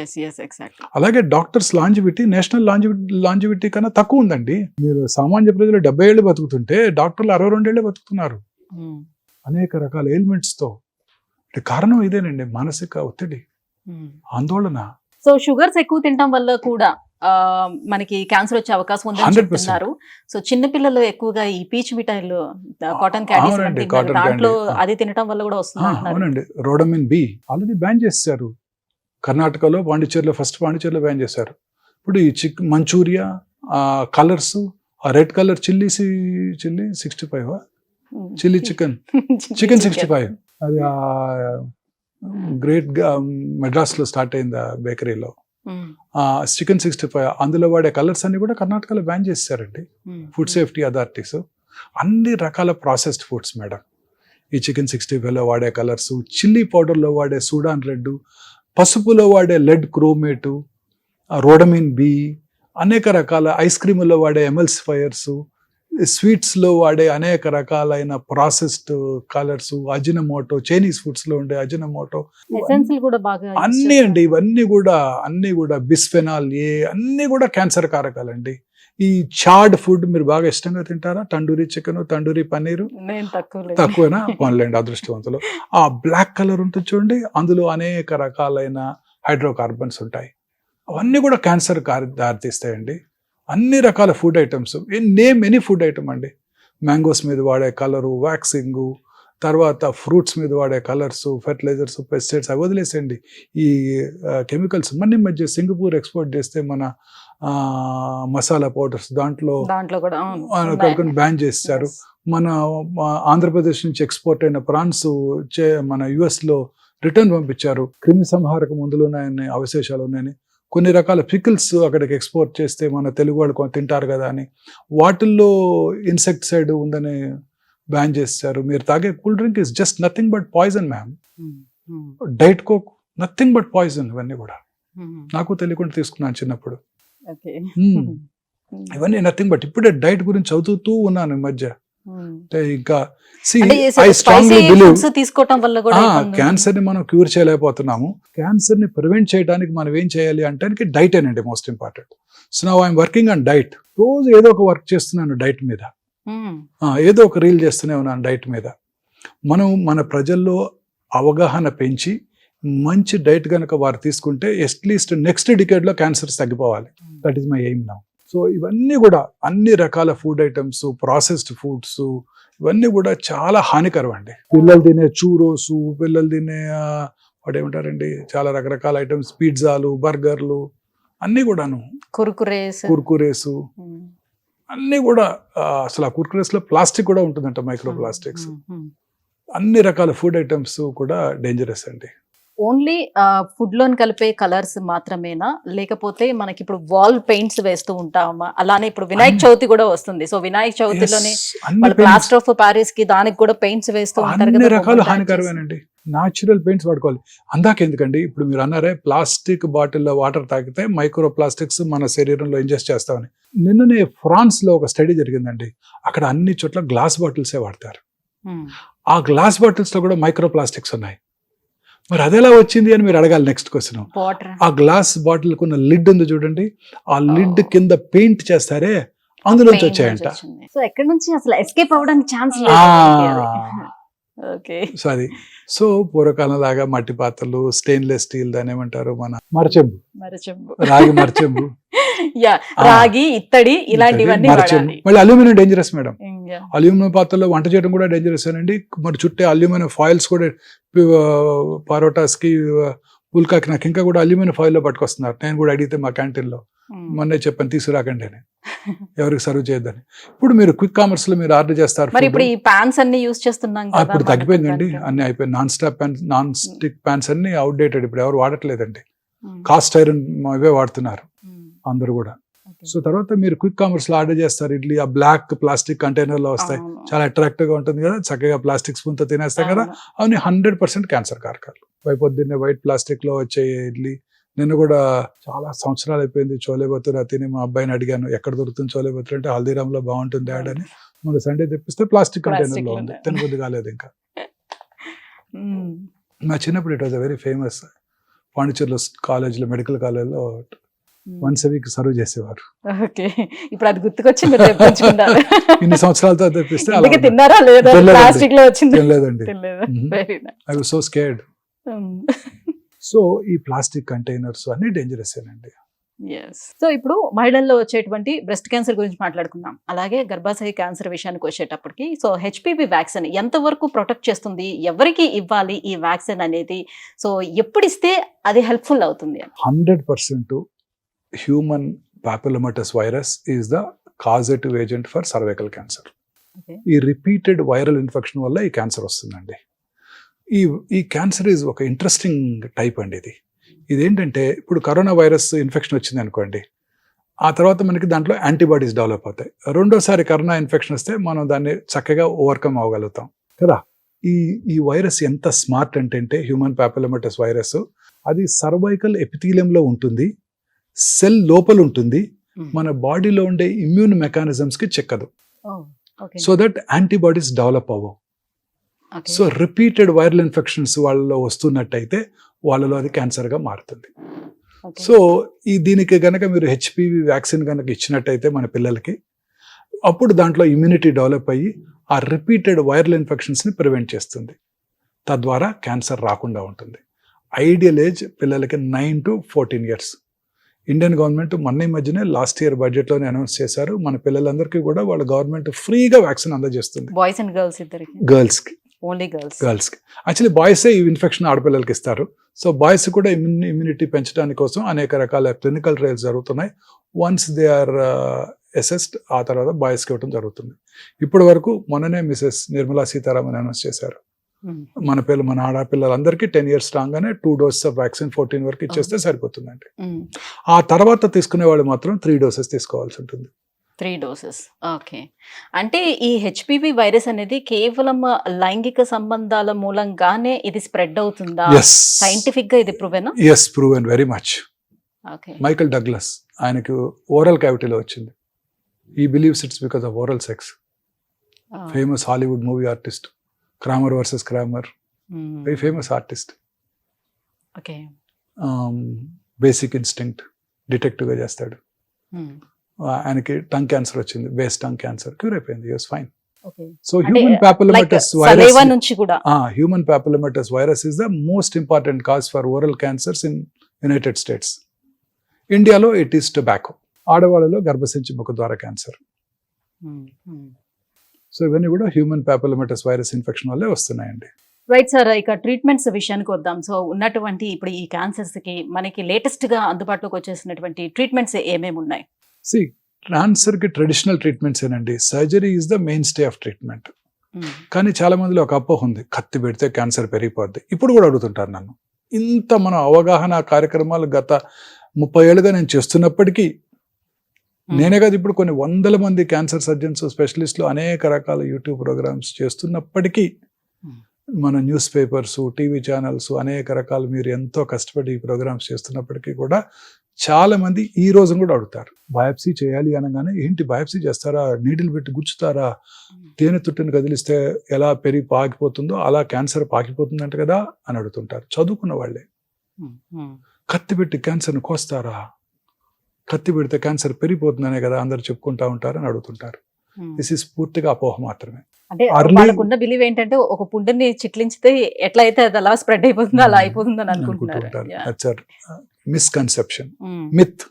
అలాగే డాక్టర్స్ లాంజివిటీ నేషనల్ లాంజివిటీ కన్నా తక్కువ ఉందండి. మీరు సామాన్య ప్రజలు 70 ఏళ్ళు బతుకుతుంటే డాక్టర్లు 62 ఏళ్ళే బతుకుతున్నారు, అనేక రకాల ఎలిమెంట్స్ తో. కారణం ఇదేనండి, మానసిక ఒత్తిడి, ఆందోళన. సో షుగర్స్ ఎక్కువ తినడం వల్ల కూడా మనకి క్యాన్సర్ వచ్చే అవకాశం ఉందని 100%. చెప్తున్నారు. సో చిన్న పిల్లలు ఎక్కువగా ఈ పీచ్ మిఠాయిలు, కాటన్ క్యాండీస్ అవునండి, తింటున్నారు. కాటన్ దాంట్లో క్యాండీ. అది తినడం వల్ల కూడా వస్తుంది అంటున్నారు. అవునండి, రోడమిన్ బి ఆల్రెడీ బ్యాన్ చేశారు కర్ణాటకలో, పాండిచేరిలో బ్యాన్ చేశారు. ఇప్పుడు ఈ మంచూరియా, కలర్స్, ఆ red colour chilli 65 chilli chicken 65 అది గ్రేట్ మెడ్రాస్లో స్టార్ట్ అయింది ఆ బేకరీలో. చికెన్ 65 అందులో వాడే కలర్స్ అన్ని కూడా కర్ణాటకలో బ్యాన్ చేశారండి ఫుడ్ సేఫ్టీ అథారిటీస్. అన్ని రకాల ప్రాసెస్డ్ ఫుడ్స్ మేడం. ఈ చికెన్ 65లో వాడే కలర్స్, చిల్లీ పౌడర్లో వాడే సూడాన్ రెడ్, పసుపులో వాడే లెడ్ క్రోమేటు, రోడమిన్ బి, అనేక రకాల ఐస్ క్రీముల్లో వాడే ఎమల్సిఫైయర్స్, స్వీట్స్లో వాడే అనేక రకాలైన ప్రాసెస్డ్ కలర్స్, అజినమోటో, చైనీస్ ఫుడ్స్లో ఉండే అజినమోటో, ఎసెన్షియల్ కూడా బాగా అన్నీ అండి. ఇవన్నీ కూడా బిస్ఫెనాల్ ఏ అన్నీ కూడా క్యాన్సర్ కారకాలండి. ఈ చాడ్ ఫుడ్ మీరు బాగా ఇష్టంగా తింటారా? తండూరి చికెన్, తండూరి పన్నీరు నేను తక్కువేనా? పోన్లేండి, అదృష్టవంతులు. ఆ బ్లాక్ కలర్ ఉంటుంది చూడండి, అందులో అనేక రకాలైన హైడ్రోకార్బన్స్ ఉంటాయి. అవన్నీ కూడా క్యాన్సర్ దారితీస్తాయండి. అన్ని రకాల food items, name any food item అండి. మ్యాంగోస్ మీద వాడే కలరు, వ్యాక్సింగు, తర్వాత ఫ్రూట్స్ మీద వాడే కలర్స్, ఫెర్టిలైజర్స్, పెస్టిసైడ్స్ అవి వదిలేసండి. ఈ కెమికల్స్ మన మధ్య సింగపూర్ ఎక్స్పోర్ట్ చేస్తే మన మసాలా పౌడర్స్ దాంట్లో కూడా బ్యాన్ చేశారు. మన ఆంధ్రప్రదేశ్ నుంచి ఎక్స్పోర్ట్ అయిన ప్రాన్స్ మన యుఎస్లో రిటర్న్ పంపించారు. క్రిమి సంహారక మందులు ఉన్నాయని, అవశేషాలు ఉన్నాయని. కొన్ని రకాల పికిల్స్ అక్కడికి ఎక్స్పోర్ట్ చేస్తే మన తెలుగు వాళ్ళు తింటారు కదా అని వాటిల్లో ఇన్సెక్టిసైడ్ ఉందని బ్యాన్ చేశారు. మీరు తాగే cool drink is just nothing but poison ma'am. Diet coke nothing but poison. ఇవన్నీ కూడా నాకు తెలియకుండా తీసుకున్నాను చిన్నప్పుడు. ఇవన్నీ నథింగ్ బట్. ఇప్పుడే డైట్ గురించి చదువుతూ ఉన్నాను ఈ మధ్య. ఇంకా ఐ స్ట్రాంగ్లీ బిలీవ్ తీసుకోవటం వల్ల కూడా క్యాన్సర్ ని మనం క్యూర్ చేయలేకపోతున్నాము. క్యాన్సర్ ని ప్రివెంట్ చేయడానికి మనం ఏం చేయాలి అంటే డైట్ ఏనండి most important. So now I'm working on diet. రోజు ఏదో ఒక వర్క్ చేస్తున్నాను డైట్ మీద, ఏదో ఒక రీల్ చేస్తూనే ఉన్నాను డైట్ మీద. మనం మన ప్రజల్లో అవగాహన పెంచి మంచి డైట్ కనుక వారు తీసుకుంటే అట్లీస్ట్ నెక్స్ట్ డికేడ్లో క్యాన్సర్స్ తగ్గిపోవాలి. That is my aim now. So ఇవన్నీ కూడా అన్ని రకాల ఫుడ్ ఐటమ్స్, ప్రాసెస్డ్ ఫుడ్స్, ఇవన్నీ కూడా చాలా హానికరం అండి. పిల్లలు తినే చూరోసు, పిల్లలు తినే వాడు ఏమంటారండి చాలా రకరకాల ఐటమ్స్, పిజ్జాలు, బర్గర్లు అన్నీ కూడాను, కుర్కురేసు అన్నీ కూడా. అసలు ఆ కుర్కురేస్లో ప్లాస్టిక్ కూడా ఉంటుందంట, మైక్రో ప్లాస్టిక్స్. అన్ని రకాల ఫుడ్ ఐటమ్స్ కూడా డేంజరస్ అండి. ఓన్లీ ఫుడ్ లోని కలిపే కలర్స్ మాత్రమేనా, లేకపోతే మనకి ఇప్పుడు వాల్ పెయింట్స్ వేస్తూ ఉంటామా? అలానే ఇప్పుడు వినాయక చవితి కూడా వస్తుంది. సో వినాయక చవితిలోనే ప్లాస్టర్ ఆఫ్ ప్యారిస్ కి దానికి కూడా పెయింట్స్ వేస్తూ ఉంటారు కదా. అన్ని రకాల హానికరమేనండి. న్యాచురల్ పెయింట్స్ వాడుకోవాలి. అందాక ఎందుకండి, ఇప్పుడు మీరు అన్నారే ప్లాస్టిక్ బాటిల్లో వాటర్ తాగితే మైక్రో ప్లాస్టిక్స్ మన శరీరంలో ఇంజెస్ట్ చేస్తామని. నిన్ననే ఫ్రాన్స్ లో ఒక స్టడీ జరిగిందండి. అక్కడ అన్ని చోట్ల గ్లాస్ బాటిల్సే వాడతారు. ఆ గ్లాస్ బాటిల్స్ లో కూడా మైక్రో ప్లాస్టిక్స్ ఉన్నాయి. మరి అదెలా వచ్చింది అని మీరు అడగాలి నెక్స్ట్ క్వశ్చన్. ఆ గ్లాస్ బాటిల్ కున్న లిడ్ ఉంది చూడండి, ఆ లిడ్ కింద పెయింట్ చేస్తారే, అందులోంచి వచ్చాయంట. సో ఎక్కడి నుంచి అసలు ఎస్కేప్ అవ్వడానికి ఛాన్స్ సో అది. సో పూర్వకాలం లాగా మట్టి పాత్రలు, స్టెయిన్లెస్ స్టీల్, దాని ఏమంటారు మన మరచెంబు, రాగి మరచెంబు, రాగి, ఇత్తడి, ఇలాంటివన్నీ. మళ్ళీ అల్యూమినియం డేంజరస్ మేడం. అల్యూమినియం పాత్రలో వంట చేయడం కూడా డేంజరస్ అండి. మరి చుట్టే అల్యూమినియం ఫాయిల్స్ కూడా పరోటాస్ కి, పుల్కాకి నాకు ఇంకా కూడా అల్యూమినియం ఫాయిల్ లో పట్టుకొస్తున్నారు. నేను కూడా అడిగితే మా క్యాంటీన్ లో మొన్నే చెప్పాను తీసుకురాకండి అని, ఎవరికి సర్వ్ చేయొద్దని. ఇప్పుడు మీరు క్విక్ కామర్స్ లో మీరు ఆర్డర్ చేస్తారు. ఇప్పుడు ఈ పాన్స్ అన్ని యూస్ చేస్తున్నాం, ఇప్పుడు తగ్గిపోయిందండి, అన్ని అయిపోయింది. నాన్ స్టిక్ పాన్స్ అన్ని అవుట్డేటెడ్, ఇప్పుడు ఎవరు వాడట్లేదండి. కాస్ట్ ఐరన్ ఇవే వాడుతున్నారు అందరూ కూడా. సో తర్వాత మీరు క్విక్ కామర్స్ లో ఆర్డర్ చేస్తారు ఇడ్లీ, ఆ బ్లాక్ ప్లాస్టిక్ కంటైనర్ లో వస్తాయి, చాలా అట్రాక్టివ్ గా ఉంటుంది కదా, చక్కగా ప్లాస్టిక్ స్పూన్ తో తినేస్తాం కదా. అవన్నీ 100% క్యాన్సర్ కారకాలు. పొద్దున్నే వైట్ ప్లాస్టిక్ లో వచ్చే ఇడ్లీ. నిన్న కూడా చాలా సంవత్సరాలు అయిపోయింది చోలే భతూరా తిని మా అబ్బాయిని అడిగాను, ఎక్కడ దొరుకుతుంది చోలే భతూరా అంటే హల్దీరామ్ లో బాగుంటుంది డాడ్ అని. మొన్న సండే తెప్పిస్తే ప్లాస్టిక్ కంటైనర్ లో ఉంది, తినబుద్ధి కాలేదు ఇంకా. మా చిన్నప్పుడు ఇట్ వాజ్ వెరీ ఫేమస్. పాండిచేరిలో కాలేజ్ లో, మెడికల్ కాలేజ్ లో వన్స్ ఎ వీక్ సర్వ్ చేసేవారు. ఇప్పుడు అది గుర్తుకొచ్చి ఇన్ని సంవత్సరాలతో తెప్పిస్తే తినలేదండి. I was so scared. So ఈ ప్లాస్టిక్ కంటైనర్స్ అన్ని డేంజరస్ ఏనండి. సో ఇప్పుడు మహిళల్లో వచ్చేటువంటి బ్రెస్ట్ క్యాన్సర్ గురించి మాట్లాడుకుందాం. అలాగే గర్భాశయ క్యాన్సర్ విషయానికి వచ్చేటప్పటికి, సో హెచ్పివి వ్యాక్సిన్ ఎంతవరకు ప్రొటెక్ట్ చేస్తుంది, ఎవరికి ఇవ్వాలి ఈ వ్యాక్సిన్ అనేది, సో ఎప్పుడు ఇస్తే అది హెల్ప్ఫుల్ అవుతుంది? 100% human papillomatous virus is the causative agent for cervical cancer. Okay. ఈ రిపీటెడ్ వైరల్ ఇన్ఫెక్షన్ వల్ల ఈ క్యాన్సర్ వస్తుందండి. ఈ క్యాన్సర్ ఈజ్ ఒక ఇంట్రెస్టింగ్ టైప్ అండి. ఇదేంటంటే ఇప్పుడు కరోనా వైరస్ ఇన్ఫెక్షన్ వచ్చింది అనుకోండి, ఆ తర్వాత మనకి దాంట్లో యాంటీబాడీస్ డెవలప్ అవుతాయి. రెండోసారి కరోనా ఇన్ఫెక్షన్ వస్తే మనం దాన్ని చక్కగా ఓవర్కమ్ అవ్వగలుగుతాం కదా. ఈ వైరస్ ఎంత స్మార్ట్ అంటే హ్యూమన్ పాపిలోమాటస్ వైరస్ అది సర్వైకల్ ఎపిథీలియంలో ఉంటుంది, సెల్ లోపల ఉంటుంది, మన బాడీలో ఉండే ఇమ్యూన్ మెకానిజమ్స్కి చెక్కదు. Oh, okay. So that antibodies develop అవ్వవు. Okay. So repeated viral infections వాళ్ళలో వస్తున్నట్టయితే వాళ్ళలో అది క్యాన్సర్గా మారుతుంది. Okay. సో దీనికి కనుక మీరు హెచ్పివి వ్యాక్సిన్ కనుక ఇచ్చినట్టయితే మన పిల్లలకి, అప్పుడు దాంట్లో ఇమ్యూనిటీ డెవలప్ అయ్యి ఆ రిపీటెడ్ వైరల్ ఇన్ఫెక్షన్స్ని ప్రివెంట్ చేస్తుంది. తద్వారా క్యాన్సర్ రాకుండా ఉంటుంది. ఐడియల్ ఏజ్ పిల్లలకి 9 to 14 years. ఇండియన్ గవర్నమెంట్ మొన్న ఈ మధ్యనే లాస్ట్ ఇయర్ బడ్జెట్లోనే అనౌన్స్ చేశారు, మన పిల్లలందరికీ కూడా వాళ్ళ గవర్నమెంట్ ఫ్రీగా వ్యాక్సిన్ అందజేస్తుంది. బాయ్స్ అండ్ గర్ల్స్ ఇద్దరికి? గర్ల్స్కి. Only girls. గర్ల్స్కి. యాక్చువల్లీ బాయ్సే ఈ ఇన్ఫెక్షన్ ఆడపిల్లలకి ఇస్తారు. సో బాయ్స్ కూడా ఇమ్యూనిటీ పెంచడానికి కోసం అనేక రకాల క్లినికల్ ట్రయల్స్ జరుగుతున్నాయి. వన్స్ దే ఆర్ అసెస్డ్ ఆ తర్వాత బాయ్స్కి ఇవ్వడం జరుగుతుంది. ఇప్పటి వరకు మొన్ననే మిసెస్ నిర్మలా సీతారామన్ అనౌన్స్ చేశారు, మన ఆడపిల్లలందరికీ 10 years రాగానే 2 doses ఆఫ్ వ్యాక్సిన్ 14 వరకు ఇచ్చేస్తే సరిపోతుందండి. ఆ తర్వాత తీసుకునే వాళ్ళు మాత్రం 3 doses తీసుకోవాల్సి ఉంటుంది. 3 doses. ఓకే. అంటే ఈ హెచ్పివి వైరస్ అనేది కేవలం లైంగిక సంబంధాల మూలంగానే ఇది స్ప్రెడ్ అవుతుందా? సైంటిఫిక్ గా ఇది ప్రూవెనా? yes, proven very much. Okay. Michael Douglas ఆయనకు ఓరల్ క్యావిటీలో వచ్చింది. he believes it's because of oral sex. famous Hollywood movie artist, Kramer versus Kramer, very famous artist. Okay. Basic instinct detective గా చేస్తాడు. ఆయనకి tongue cancer వచ్చింది, base tongue cancer, cure అయిపోయింది, he was fine. Okay. So human papillomavirus saliva నుంచి కూడా human papillomavirus virus is the most important cause for oral cancers in United States. ఇండియాలో it is tobacco. ఆడవాళ్ళలో గర్భసంచి ముఖ ద్వారా cancer. So ఇవన్నీ కూడా హ్యూమన్ పాపిలోమాటస్ వైరస్ ఇన్ఫెక్షన్ వల్లే వస్తున్నాయండి. రైట్ సార్, ఇక ట్రీట్మెంట్స్ విషయానికి వద్దాం. సో ఉన్నటువంటి ఇప్పుడు ఈ క్యాన్సర్స్ కి మనకి లేటెస్ట్ గా అందుబాటులోకి వచ్చేసినటువంటి ట్రీట్మెంట్స్ ఏమేమి ఉన్నాయి? క్యాన్సర్ కి ట్రెడిషనల్ ట్రీట్మెంట్స్ ఏనండి. Surgery is the main stay of treatment. కానీ చాలా మందిలో ఒక అపోహ ఉంది, కత్తి పెడితే క్యాన్సర్ పెరిగిపోద్ది. ఇప్పుడు కూడా అడుగుతుంటారు నన్ను. ఇంత మన అవగాహన కార్యక్రమాలు గత 30 ఏళ్ళుగా నేను చేస్తున్నప్పటికీ, నేనే కాదు ఇప్పుడు కొన్ని 100 మంది క్యాన్సర్ సర్జన్స్ స్పెషలిస్టులు అనేక రకాల యూట్యూబ్ ప్రోగ్రామ్స్ చేస్తున్నప్పటికీ, మన న్యూస్ పేపర్స్, టీవీ ఛానల్స్ అనేక రకాలు మీరు ఎంతో కష్టపడి ఈ ప్రోగ్రామ్స్ చేస్తున్నప్పటికీ కూడా చాలా మంది ఈ రోజు కూడా అడుగుతారు, బయాప్సీ చేయాలి అనగానే ఏంటి బయాప్సీ చేస్తారా, నీడిల్ పెట్టి గుచ్చుతారా, తేనె తుట్టుని కదిలిస్తే ఎలా పాకిపోతుందో అలా క్యాన్సర్ పాకిపోతుందంట కదా అని అడుగుతుంటారు. చదువుకున్న వాళ్ళే. కత్తి పెట్టి క్యాన్సర్ని కోస్తారా, కత్తి పెడితే క్యాన్సర్ పెరిగిపోతుందనే కదా అందరు చెప్పుకుంటా ఉంటారు అని అడుగుతుంటారు. దిస్ ఈస్ పూర్తిగా అపోహ మాత్రమే. అంటే వాళ్ళకున్న బిలీవ్ ఏంటంటే ఒక పుండుని చిట్లించితే ఎట్లా అయితే అది అలా స్ప్రెడ్ అయిపోతుందో అలా అయిపోతుందని అనుకుంటున్నారు. Misconception, myth.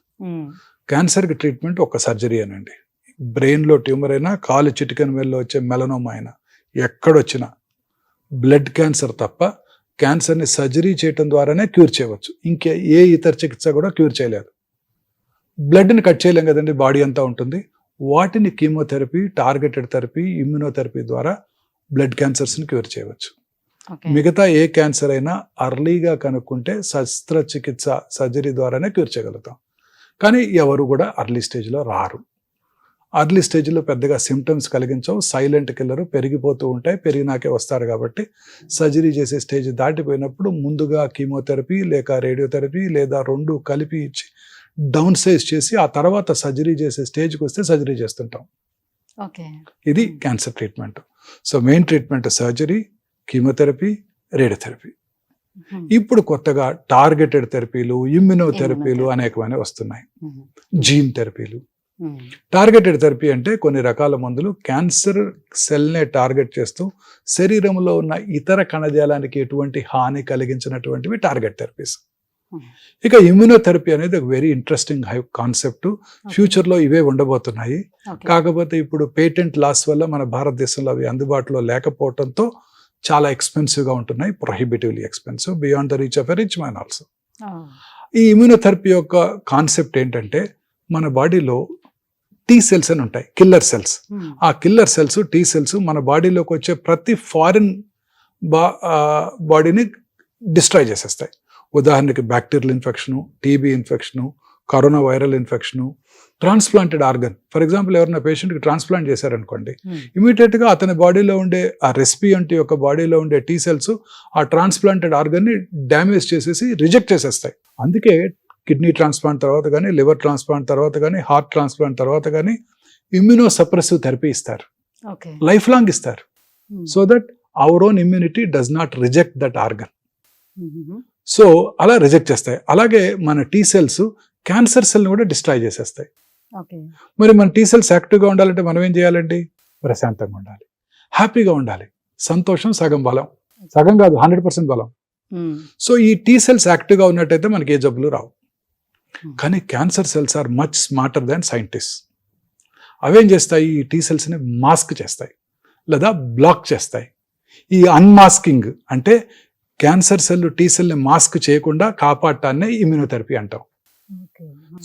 క్యాన్సర్ కి ట్రీట్మెంట్ ఒక సర్జరీ అనండి. బ్రెయిన్ లో ట్యూమర్ అయినా, కాలు చిటికెన్ వేల్లో వచ్చే మెలనోమా అయినా, ఎక్కడొచ్చినా బ్లడ్ క్యాన్సర్ తప్ప క్యాన్సర్ని సర్జరీ చేయటం ద్వారానే క్యూర్ చేయవచ్చు. ఇంకే ఏ ఇతర చికిత్స కూడా క్యూర్ చేయలేదు. బ్లడ్ని కట్ చేయలేం కదండి, బాడీ అంతా ఉంటుంది. వాటిని కీమోథెరపీ, టార్గెటెడ్ థెరపీ, ఇమ్యూనోథెరపీ ద్వారా బ్లడ్ క్యాన్సర్స్ని క్యూర్ చేయవచ్చు. మిగతా ఏ క్యాన్సర్ అయినా అర్లీగా కనుక్కుంటే శస్త్రచికిత్స, సర్జరీ ద్వారానే క్యూర్ చేయగలుగుతాం. కానీ ఎవరు కూడా అర్లీ స్టేజ్లో రారు. అర్లీ స్టేజ్లో పెద్దగా సిమ్టమ్స్ కలిగించవు, సైలెంట్ కిల్లర్, పెరిగిపోతూ ఉంటాయి, పెరిగినాకే వస్తారు. కాబట్టి సర్జరీ చేసే స్టేజ్ దాటిపోయినప్పుడు ముందుగా కీమోథెరపీ లేక రేడియోథెరపీ లేదా 2 కలిపి ఇచ్చి డౌన్ సైజ్ చేసి ఆ తర్వాత సర్జరీ చేసే స్టేజ్కి వస్తే సర్జరీ చేస్తుంటాం. ఇది cancer treatment. So main treatment surgery, chemotherapy, radiotherapy. ఇప్పుడు కొత్తగా టార్గెటెడ్ థెరపీలు, ఇమ్యూనోథెరపీలు అనేకమైన వస్తున్నాయి, జీన్ థెరపీలు. టార్గెటెడ్ థెరపీ అంటే కొన్ని రకాల మందులు క్యాన్సర్ సెల్నే టార్గెట్ చేస్తూ శరీరంలో ఉన్న ఇతర కణజాలానికి ఎటువంటి హాని కలిగించినటువంటివి టార్గెట్ థెరపీస్. ఇక ఇమ్యూనోథెరపీ అనేది ఒక వెరీ ఇంట్రెస్టింగ్ కాన్సెప్ట్. ఫ్యూచర్లో ఇవే ఉండబోతున్నాయి. కాకపోతే ఇప్పుడు పేటెంట్ లాస్ వల్ల మన భారతదేశంలో అవి అందుబాటులో లేకపోవడంతో చాలా ఎక్స్పెన్సివ్గా ఉంటున్నాయి, prohibitively expensive, beyond the reach of a rich man also. ఈ ఇమ్యూనోథెరపీ యొక్క కాన్సెప్ట్ ఏంటంటే మన బాడీలో టీ సెల్స్ అని ఉంటాయి, కిల్లర్ సెల్స్. ఆ కిల్లర్ సెల్స్, టీ సెల్స్ మన బాడీలోకి వచ్చే ప్రతి ఫారిన్ బాడీని డిస్ట్రాయ్ చేసేస్తాయి. ఉదాహరణకి bacterial infection, TB infection, corona viral infection, transplanted organ. For example ఎవరైనా పేషెంట్కి ట్రాన్స్ప్లాంట్ చేశారనుకోండి, ఇమీడియట్గా అతని బాడీలో ఉండే ఆ రెసిపియంట్ యొక్క బాడీలో ఉండే టీ సెల్స్ ఆ ట్రాన్స్ప్లాంటెడ్ ఆర్గన్ని డ్యామేజ్ చేసేసి రిజెక్ట్ చేసేస్తాయి. అందుకే కిడ్నీ ట్రాన్స్ప్లాంట్ తర్వాత కానీ, లివర్ ట్రాన్స్ప్లాంట్ తర్వాత కానీ, హార్ట్ ట్రాన్స్ప్లాంట్ తర్వాత కానీ ఇమ్యూనో సప్రెసివ్ థెరపీ ఇస్తారు, లైఫ్ లాంగ్ ఇస్తారు. So that our own immunity does not reject that organ. So అలా రిజెక్ట్ చేస్తాయి. అలాగే మన టీ సెల్స్ క్యాన్సర్ సెల్ని కూడా డిస్ట్రాయ్ చేసేస్తాయి. మరి మన టీ సెల్స్ యాక్టివ్గా ఉండాలంటే మనం ఏం చేయాలండి? ప్రశాంతంగా ఉండాలి, హ్యాపీగా ఉండాలి. సంతోషం సగం బలం, సగం కాదు 100% బలం. సో ఈ టీ సెల్స్ యాక్టివ్గా ఉన్నట్టయితే మనకి ఏ జబ్బులు రావు. కానీ cancer cells are much smarter than scientist. అవేం చేస్తాయి? ఈ టీ సెల్స్ని మాస్క్ చేస్తాయి లేదా బ్లాక్ చేస్తాయి. ఈ అన్మాస్కింగ్ అంటే క్యాన్సర్ సెల్ టీ సెల్ని మాస్క్ చేయకుండా కాపాడటాన్నే ఇమ్యూనోథెరపీ అంటాం.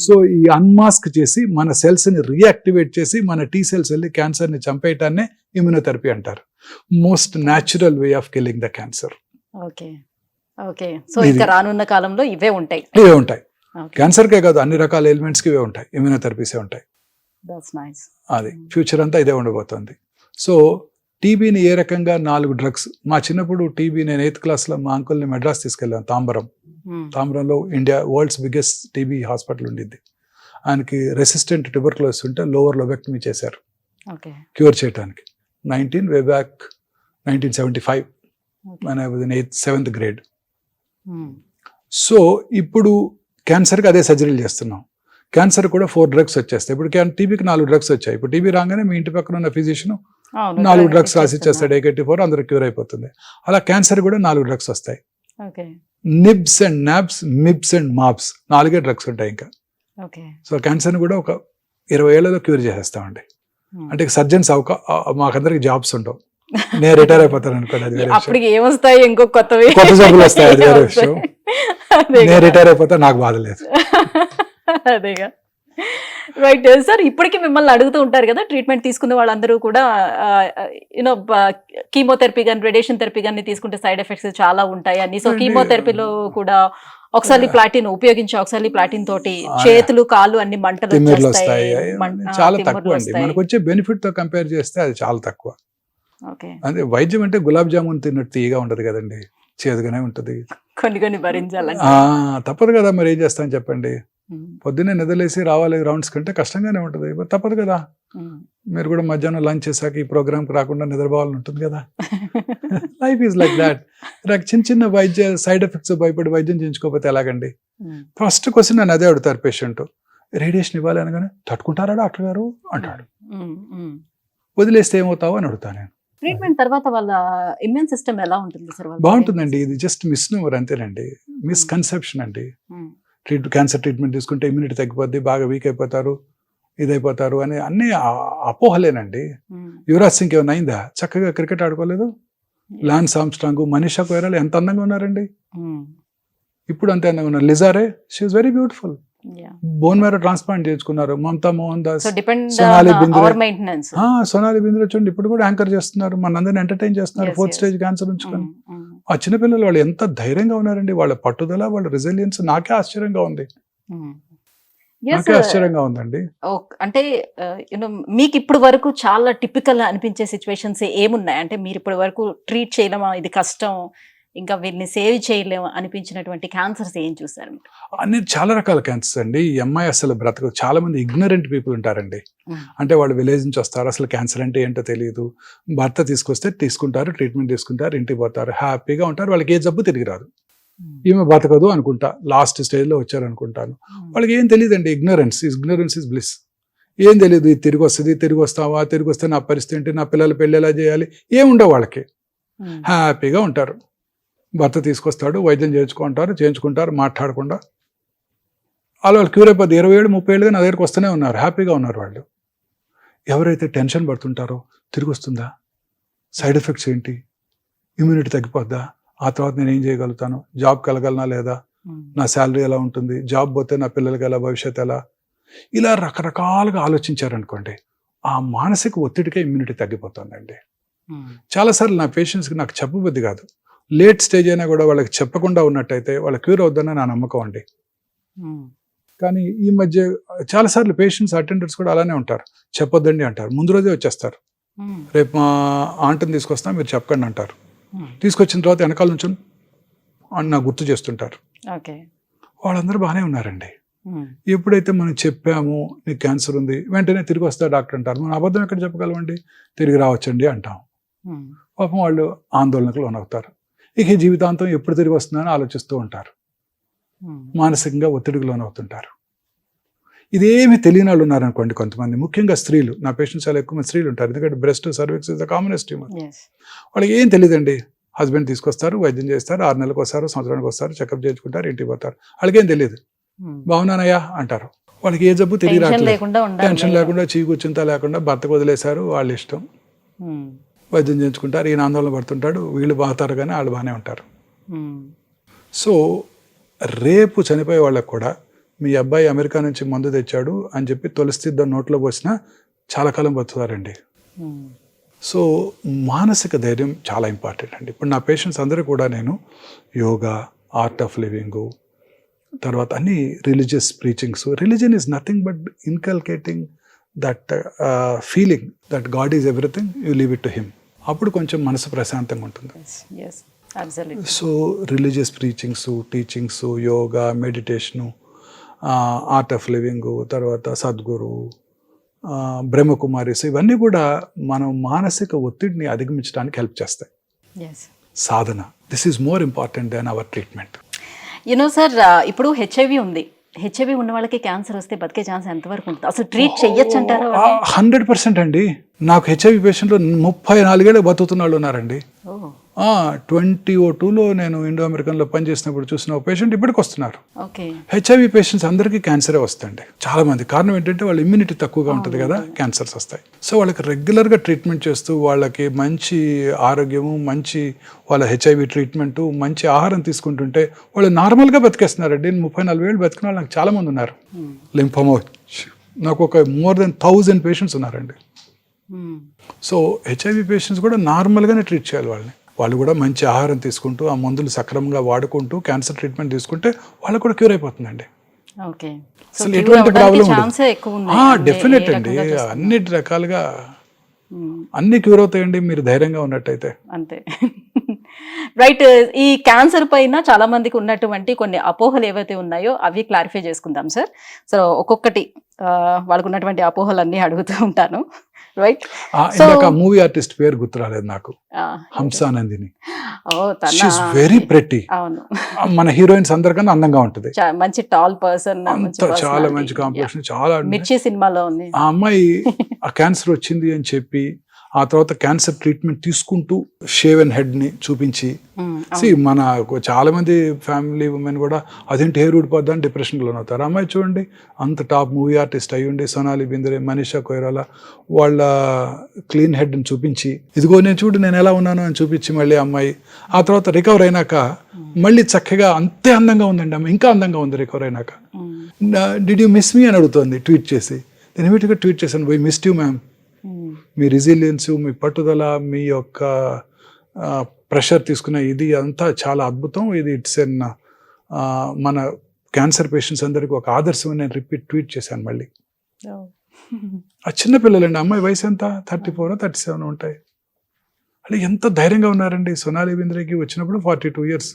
సో ఈ అన్మాస్క్ చేసి మన సెల్స్ని రీయాక్టివేట్ చేసి మన టీ సెల్స్ వెళ్ళి క్యాన్సర్ని చంపేయటాన్నే ఇమ్యూనోథెరపీ అంటారు. Most natural way of killing the cancer. So ఇంకా రానున్న కాలంలో ఇవే ఉంటాయి. క్యాన్సర్కే కాదు, అన్ని రకాల ఎలిమెంట్స్కి ఇవే ఉంటాయి, ఇమ్యూనోథెరపీసే ఉంటాయి. అది ఫ్యూచర్ అంతా ఇదే ఉండబోతుంది. సో టీబీని ఏ రకంగా 4 డ్రగ్స్. మా చిన్నప్పుడు టీబీ, నేను 8th క్లాస్లో మా అంకుల్ని మెడ్రాస్ తీసుకెళ్ళాను. తాంబరంలో India world's biggest TB hospital ఉండింది. ఆయనకి రెసిస్టెంట్ ట్యూబర్క్యులోసిస్ ఉంటే లోవర్ లోబెక్టమీ చేశారు క్యూర్ చేయడానికి. 1975 when I was in 7th grade. సో ఇప్పుడు క్యాన్సర్కి అదే సర్జరీలు చేస్తున్నాం. క్యాన్సర్ కూడా 4 డ్రగ్స్ వచ్చేస్తాయి. ఇప్పుడు టీబీకి 4 డ్రగ్స్ వచ్చాయి. ఇప్పుడు టీబీ రాగానే మీ ఇంటి పక్కన ఉన్న ఫిజిషియన్ 4 డ్రగ్స్ రాసి ఇచ్చేస్తాడు, AK-24, అందరూ క్యూర్ అయిపోతుంది. అలా క్యాన్సర్ కూడా 4 డ్రగ్స్ వస్తాయి. Nibs and nabs, mibs and mabs, 4 drugs ఉంటాయి ఇంకా. సో క్యాన్సర్ని కూడా ఒక 20 ఏళ్లలో క్యూర్ చేసేస్తామండి. అంటే సర్జన్స్ మాకందరికి జాబ్స్ ఉండవు. నేను రిటైర్ అయిపోతాను అనుకోండి, అది వేరే విషయం. కొత్త జబ్బులు వస్తాయి, అది వేరే విషయం. నేను రిటైర్ అయిపోతా, నాకు బాధ లేదు. అదేగా రైట్ సార్. ఇప్పటికీ మిమ్మల్ని అడుగుతూ ఉంటారు కదా, ట్రీట్మెంట్ తీసుకున్న వాళ్ళందరూ కూడా యూనో కీమోథెరపీ కానీ రేడియేషన్ థెరపీ కానీ తీసుకుంటే సైడ్ ఎఫెక్ట్స్ చాలా ఉంటాయి అని. సో కీమోథెరపీలో కూడా ఒకసారి ప్లాటిన్ ఉపయోగించి, ఒకసారి ప్లాటిన్ తోటి చేతులు కాళ్ళు అన్ని మంటలు వస్తాయి. చాలా తక్కువ అండి, మనకు వచ్చే బెనిఫిట్ తో కంపేర్ చేస్తే అది చాలా తక్కువ. అంటే వైద్యం అంటే గులాబ్ జామున్ తిన్నట్టు తీయగా ఉండదు కదండి, చేదుగానే ఉంటది. కొన్ని భరించాలి, తప్పదు కదా. మరి ఏం చేస్తాను చెప్పండి? పొద్దున్నే నిద్రలేసి రావాలి రౌండ్స్ కంటే కష్టంగానే ఉంటుంది, తప్పదు కదా. మీరు కూడా మధ్యాహ్నం లంచ్ చేశాక ఈ ప్రోగ్రామ్కి రాకుండా నిద్రపోవాలని ఉంటుంది కదా. Life is like that. చిన్న చిన్న వైద్య సైడ్ ఎఫెక్ట్స్ భయపడి వైద్యం చేయించుకోకపోతే ఎలాగండి? ఫస్ట్ క్వశ్చన్ నన్ను అదే అడుగుతారు పేషెంట్, రేడియేషన్ ఇవ్వాలి అనగానే తట్టుకుంటారా డాక్టర్ గారు అంటాడు. వదిలేస్తే ఏమవుతావు అని అడుగుతాను నేను. ట్రీట్మెంట్ తర్వాత వాళ్ళ ఇమ్యూన్ సిస్టమ్ ఎలా ఉంటుంది సార్? బాగుంటుందండి. ఇది జస్ట్ మిస్నోవర్ అంతేనండి, మిస్కన్సెప్షన్ అండి. క్యాన్సర్ ట్రీట్మెంట్ తీసుకుంటే ఇమ్యూనిటీ తగ్గిపోద్ది, బాగా వీక్ అయిపోతారు, ఇదైపోతారు అని అన్ని అపోహలేనండి. యువరాజ్ సింగ్ ఏమైనా అయిందా? చక్కగా క్రికెట్ ఆడుకోలేదు. లాన్స్ ఆర్మ్స్ట్రాంగ్, మనీషా కొయిరాలా ఎంత అందంగా ఉన్నారండి. ఇప్పుడు అంతే అందంగా ఉన్నారు. Lisa Ray, she is very beautiful. Bone marrow transplant చేసుకున్నారు. మమతా మోహన్ దాస్, సోనాలి బింద్రే చూడండి ఇప్పుడు కూడా యాంకర్ చేస్తున్నారు, మనందరిని ఎంటర్టైన్ చేస్తున్నారు 4th స్టేజ్ క్యాన్సర్ ఉంచుకొని. ఆ చిన్నపిల్లలు వాళ్ళు ఎంత ధైర్యంగా ఉన్నారండి, వాళ్ళ పట్టుదల, వాళ్ళ రెసిలియన్స్ నాకే ఆశ్చర్యంగా ఉంది. నాకే ఆశ్చర్యంగా ఉందండి. అంటే మీకు ఇప్పుడు వరకు చాలా టిపికల్ అనిపించే సిచ్యువేషన్స్ ఏమున్నాయి? అంటే మీరు ఇప్పటి వరకు ట్రీట్ చేయలేమా, ఇది కష్టం, ఇంకా వీరిని సేవ్ చేయలేము అనిపించినటువంటి క్యాన్సర్స్ ఏం చూసారు? అన్ని చాలా రకాల క్యాన్సర్స్ అండి. ఈ అమ్మాయి అసలు బ్రతకదు. చాలా మంది ఇగ్నరెంట్ పీపుల్ ఉంటారండి. అంటే వాళ్ళు విలేజ్ నుంచి వస్తారు, అసలు క్యాన్సర్ అంటే ఏంటో తెలియదు. భర్త తీసుకొస్తే తీసుకుంటారు, ట్రీట్మెంట్ తీసుకుంటారు, ఇంటికి పోతారు, హ్యాపీగా ఉంటారు. వాళ్ళకి ఏ జబ్బు తిరిగి రాదు. ఈమె బతకదు అనుకుంటా, లాస్ట్ స్టేజ్లో వచ్చారు అనుకుంటాను. వాళ్ళకి ఏం తెలియదండి. Ignorance is bliss. ఏం తెలియదు. ఇది తిరిగి వస్తుంది, తిరిగి వస్తావా, తిరిగి వస్తే నా పరిస్థితి ఏంటి, నా పిల్లల పెళ్ళి ఎలా చేయాలి, ఏముండవు వాళ్ళకి. హ్యాపీగా ఉంటారు. భర్త తీసుకొస్తాడు, వైద్యం చేయించుకుంటారు, మాట్లాడకుండా. వాళ్ళు క్యూర్ అయిపోద్ది. 27-30 ఏళ్ళుగా నా దగ్గరికి వస్తూనే ఉన్నారు, హ్యాపీగా ఉన్నారు వాళ్ళు. ఎవరైతే టెన్షన్ పడుతుంటారో, తిరిగి వస్తుందా, సైడ్ ఎఫెక్ట్స్ ఏంటి, ఇమ్యూనిటీ తగ్గిపోద్దా, ఆ తర్వాత నేను ఏం చేయగలుగుతాను, జాబ్ కలగలనా లేదా, నా శాలరీ ఎలా ఉంటుంది, జాబ్ పోతే నా పిల్లలకి ఎలా, భవిష్యత్తు ఎలా, ఇలా రకరకాలుగా ఆలోచించారనుకోండి, ఆ మానసిక ఒత్తిడికే ఇమ్యూనిటీ తగ్గిపోతుందండి. చాలాసార్లు నా పేషెంట్స్కి నాకు చెప్పబుద్ధి కాదు, లేట్ స్టేజ్ అయినా కూడా వాళ్ళకి చెప్పకుండా ఉన్నట్టయితే వాళ్ళ క్యూర్ అవుతుందని నా నమ్మకం అండి. కానీ ఈ మధ్య చాలాసార్లు పేషెంట్స్ అటెండర్స్ కూడా అలానే ఉంటారు, చెప్పొద్దండి అంటారు, ముందు రోజే వచ్చేస్తారు. రేపు మా ఆంటీని తీసుకొస్తాం మీరు చెప్పకండి అంటారు. తీసుకొచ్చిన తర్వాత వెనకాల నుంచి అని నాకు గుర్తు చేస్తుంటారు. వాళ్ళందరూ బాగానే ఉన్నారండి. ఎప్పుడైతే మనం చెప్పామో నీకు క్యాన్సర్ ఉంది, వెంటనే తిరిగి వస్తా డాక్టర్ అంటారు. మనం అబద్ధం ఎక్కడ చెప్పగలమండి? తిరిగి రావచ్చండి అంటాం. పాపం వాళ్ళు ఆందోళనకు లోనవుతారు. ఇక ఈ జీవితాంతం ఎప్పుడు తిరిగి వస్తుందని ఆలోచిస్తూ ఉంటారు, మానసికంగా ఒత్తిడికి లోనవుతుంటారు. ఇదేమి తెలియని వాళ్ళు ఉన్నారనుకోండి కొంతమంది, ముఖ్యంగా స్త్రీలు. నా పేషెంట్స్ చాలా ఎక్కువ మంది స్త్రీలు ఉంటారు, ఎందుకంటే breast cervix is the commonest tumour. వాళ్ళకి ఏం తెలియదండి. హస్బెండ్ తీసుకొస్తారు, వైద్యం చేస్తారు, 6 నెలలకు వస్తారు, సంవత్సరానికి వస్తారు, చెకప్ చేయించుకుంటారు, ఇంటికి పోతారు. వాళ్ళకేం తెలియదు. బాగున్నానయ్యా అంటారు. వాళ్ళకి ఏ జబ్బు తెలియరాట్లేదు, టెన్షన్ లేకుండా, చీకూర్చింత లేకుండా, భర్తకు వదిలేశారు, వాళ్ళ ఇష్టం, వైద్యం చేయించుకుంటారు. ఈయన ఆందోళన పడుతుంటాడు, వీళ్ళు బాగుతారు కానీ వాళ్ళు బాగానే ఉంటారు. సో రేపు చనిపోయే వాళ్ళకు కూడా మీ అబ్బాయి అమెరికా నుంచి మందు తెచ్చాడు అని చెప్పి తొలిస్థిద్దాం నోట్లో పోసినా చాలా కాలం బతుకుతారండి. సో మానసిక ధైర్యం చాలా ఇంపార్టెంట్ అండి. ఇప్పుడు నా పేషెంట్స్ అందరూ కూడా నేను యోగా, ఆర్ట్ ఆఫ్ లివింగ్, తర్వాత అన్ని religious preachings. Religion is nothing but inculcating that feeling that God is everything, you leave it to him. అప్పుడు కొంచెం మనసు ప్రశాంతంగా ఉంటుంది. So religious preachings, teachings, yoga, meditation, art of living, తర్వాత సద్గురు, బ్రహ్మకుమారిస్, ఇవన్నీ కూడా మనం మానసిక ఒత్తిడిని అధిగమించడానికి హెల్ప్ చేస్తాయి. సాధన, this is more important than our treatment. You know sir, ఇప్పుడు హెచ్ఐవి ఉంది, హెచ్ఐవి ఉన్న వాళ్ళకి క్యాన్సర్ వస్తే బతికే ఛాన్స్ ఎంతవరకు ఉంటుంది? అసలు ట్రీట్ చెయ్యొచ్చు అంటారా? 100% అండి. నాకు హెచ్ఐవి పేషెంట్లు 34 ఏళ్ళు బతుకుతున్న వాళ్ళు ఉన్నారండి. 2002లో నేను ఇండో అమెరికన్లో పనిచేసినప్పుడు చూసిన ఒక పేషెంట్ ఇప్పటికి వస్తున్నారు. హెచ్ఐవి పేషెంట్స్ అందరికీ క్యాన్సరే వస్తాయండి చాలా మంది. కారణం ఏంటంటే వాళ్ళ ఇమ్యూనిటీ తక్కువగా ఉంటుంది కదా, క్యాన్సర్స్ వస్తాయి. సో వాళ్ళకి రెగ్యులర్గా ట్రీట్మెంట్ చేస్తూ వాళ్ళకి మంచి ఆరోగ్యము, మంచి వాళ్ళ హెచ్ఐవి ట్రీట్మెంటు, మంచి ఆహారం తీసుకుంటుంటే వాళ్ళు నార్మల్గా బతికేస్తున్నారండి. 34 ఏళ్ళు బతికిన వాళ్ళు నాకు చాలా మంది ఉన్నారు. లింఫోమా నాకు ఒక more than 1000 పేషెంట్స్ ఉన్నారండి. సో హెచ్ఐవి పేషెంట్స్ కూడా నార్మల్గానే ట్రీట్ చేయాలి వాళ్ళని. వాళ్ళు కూడా మంచి ఆహారం తీసుకుంటూ, ఆ మందులు సక్రమంగా వాడుకుంటూ క్యాన్సర్ ట్రీట్మెంట్ తీసుకుంటే వాళ్ళకు కూడా క్యూర్ అయిపోతుందండి. అసలు ఎటువంటి ప్రాబ్లం ఉండదు. డెఫినెట్ అండి, అన్ని రకాలుగా అన్ని క్యూర్ అవుతాయండి మీరు ధైర్యంగా ఉన్నట్టయితే. అంతే. రైట్. ఈ క్యాన్సర్ పైన చాలా మందికి ఉన్నటువంటి కొన్ని అపోహలు ఏవైతే ఉన్నాయో అవి క్లారిఫై చేసుకుందాం సార్. సో ఒక్కొక్కటి వాళ్ళకు ఉన్నటువంటి అపోహలన్నీ అడుగుతూ ఉంటాను. రైట్. ఇందాక మూవీ ఆర్టిస్ట్ పేరు గుర్తు రాలేదు నాకు, హంసానందిని. Very pretty. అవును, మన హీరోయిన్స్ అందరికన్నా అందంగా ఉంటుంది, మంచి టాల్ పర్సన్, చాలా మంచి కాంపిటీషన్, చాలా. మిర్చి సినిమాలో ఉంది. ఆ అమ్మాయి ఆ క్యాన్సర్ వచ్చింది అని చెప్పి ఆ తర్వాత క్యాన్సర్ ట్రీట్మెంట్ తీసుకుంటూ షేవెన్ హెడ్ ని చూపించి, మన చాలా మంది ఫ్యామిలీ ఉమెన్ కూడా అదేంటి హెయిర్ ఊడిపోద్దని డిప్రెషన్కి లోనవుతారు. అమ్మాయి చూడండి, అంత టాప్ మూవీ ఆర్టిస్ట్ అయ్యుండి, సోనాలి బింద్రే, మనీషా కొయిరాలా వాళ్ళ క్లీన్ హెడ్ని చూపించి, ఇదిగో నేను చూడు నేను ఎలా ఉన్నాను అని చూపించి మళ్ళీ అమ్మాయి ఆ తర్వాత రికవర్ అయినాక మళ్ళీ చక్కగా అంతే అందంగా ఉందండి అమ్మాయి, ఇంకా అందంగా ఉంది రికవర్ అయినాక. డిడ్ యూ మిస్ మీ అని అడుగుతోంది ట్వీట్ చేసి. నేను ఇమీడియట్గా ట్వీట్ చేశాను, వై మిస్డ్ యూ మ్యామ్. మీ రెసిలియన్స్, మీ పట్టుదల, మీ యొక్క ప్రెషర్ తీసుకునే ఇది అంతా చాలా అద్భుతం. ఇది ఇట్స్ ఎన్ మన క్యాన్సర్ పేషెంట్స్ అందరికీ ఒక ఆదర్శం అని నేను ట్వీట్ చేశాను మళ్ళీ. ఆ చిన్నపిల్లలండి, అమ్మాయి వయసు ఎంత 34 37 ఉంటాయి. అంటే ఎంత ధైర్యంగా ఉన్నారండి. సోనాలి బింద్రేకి వచ్చినప్పుడు 42 years,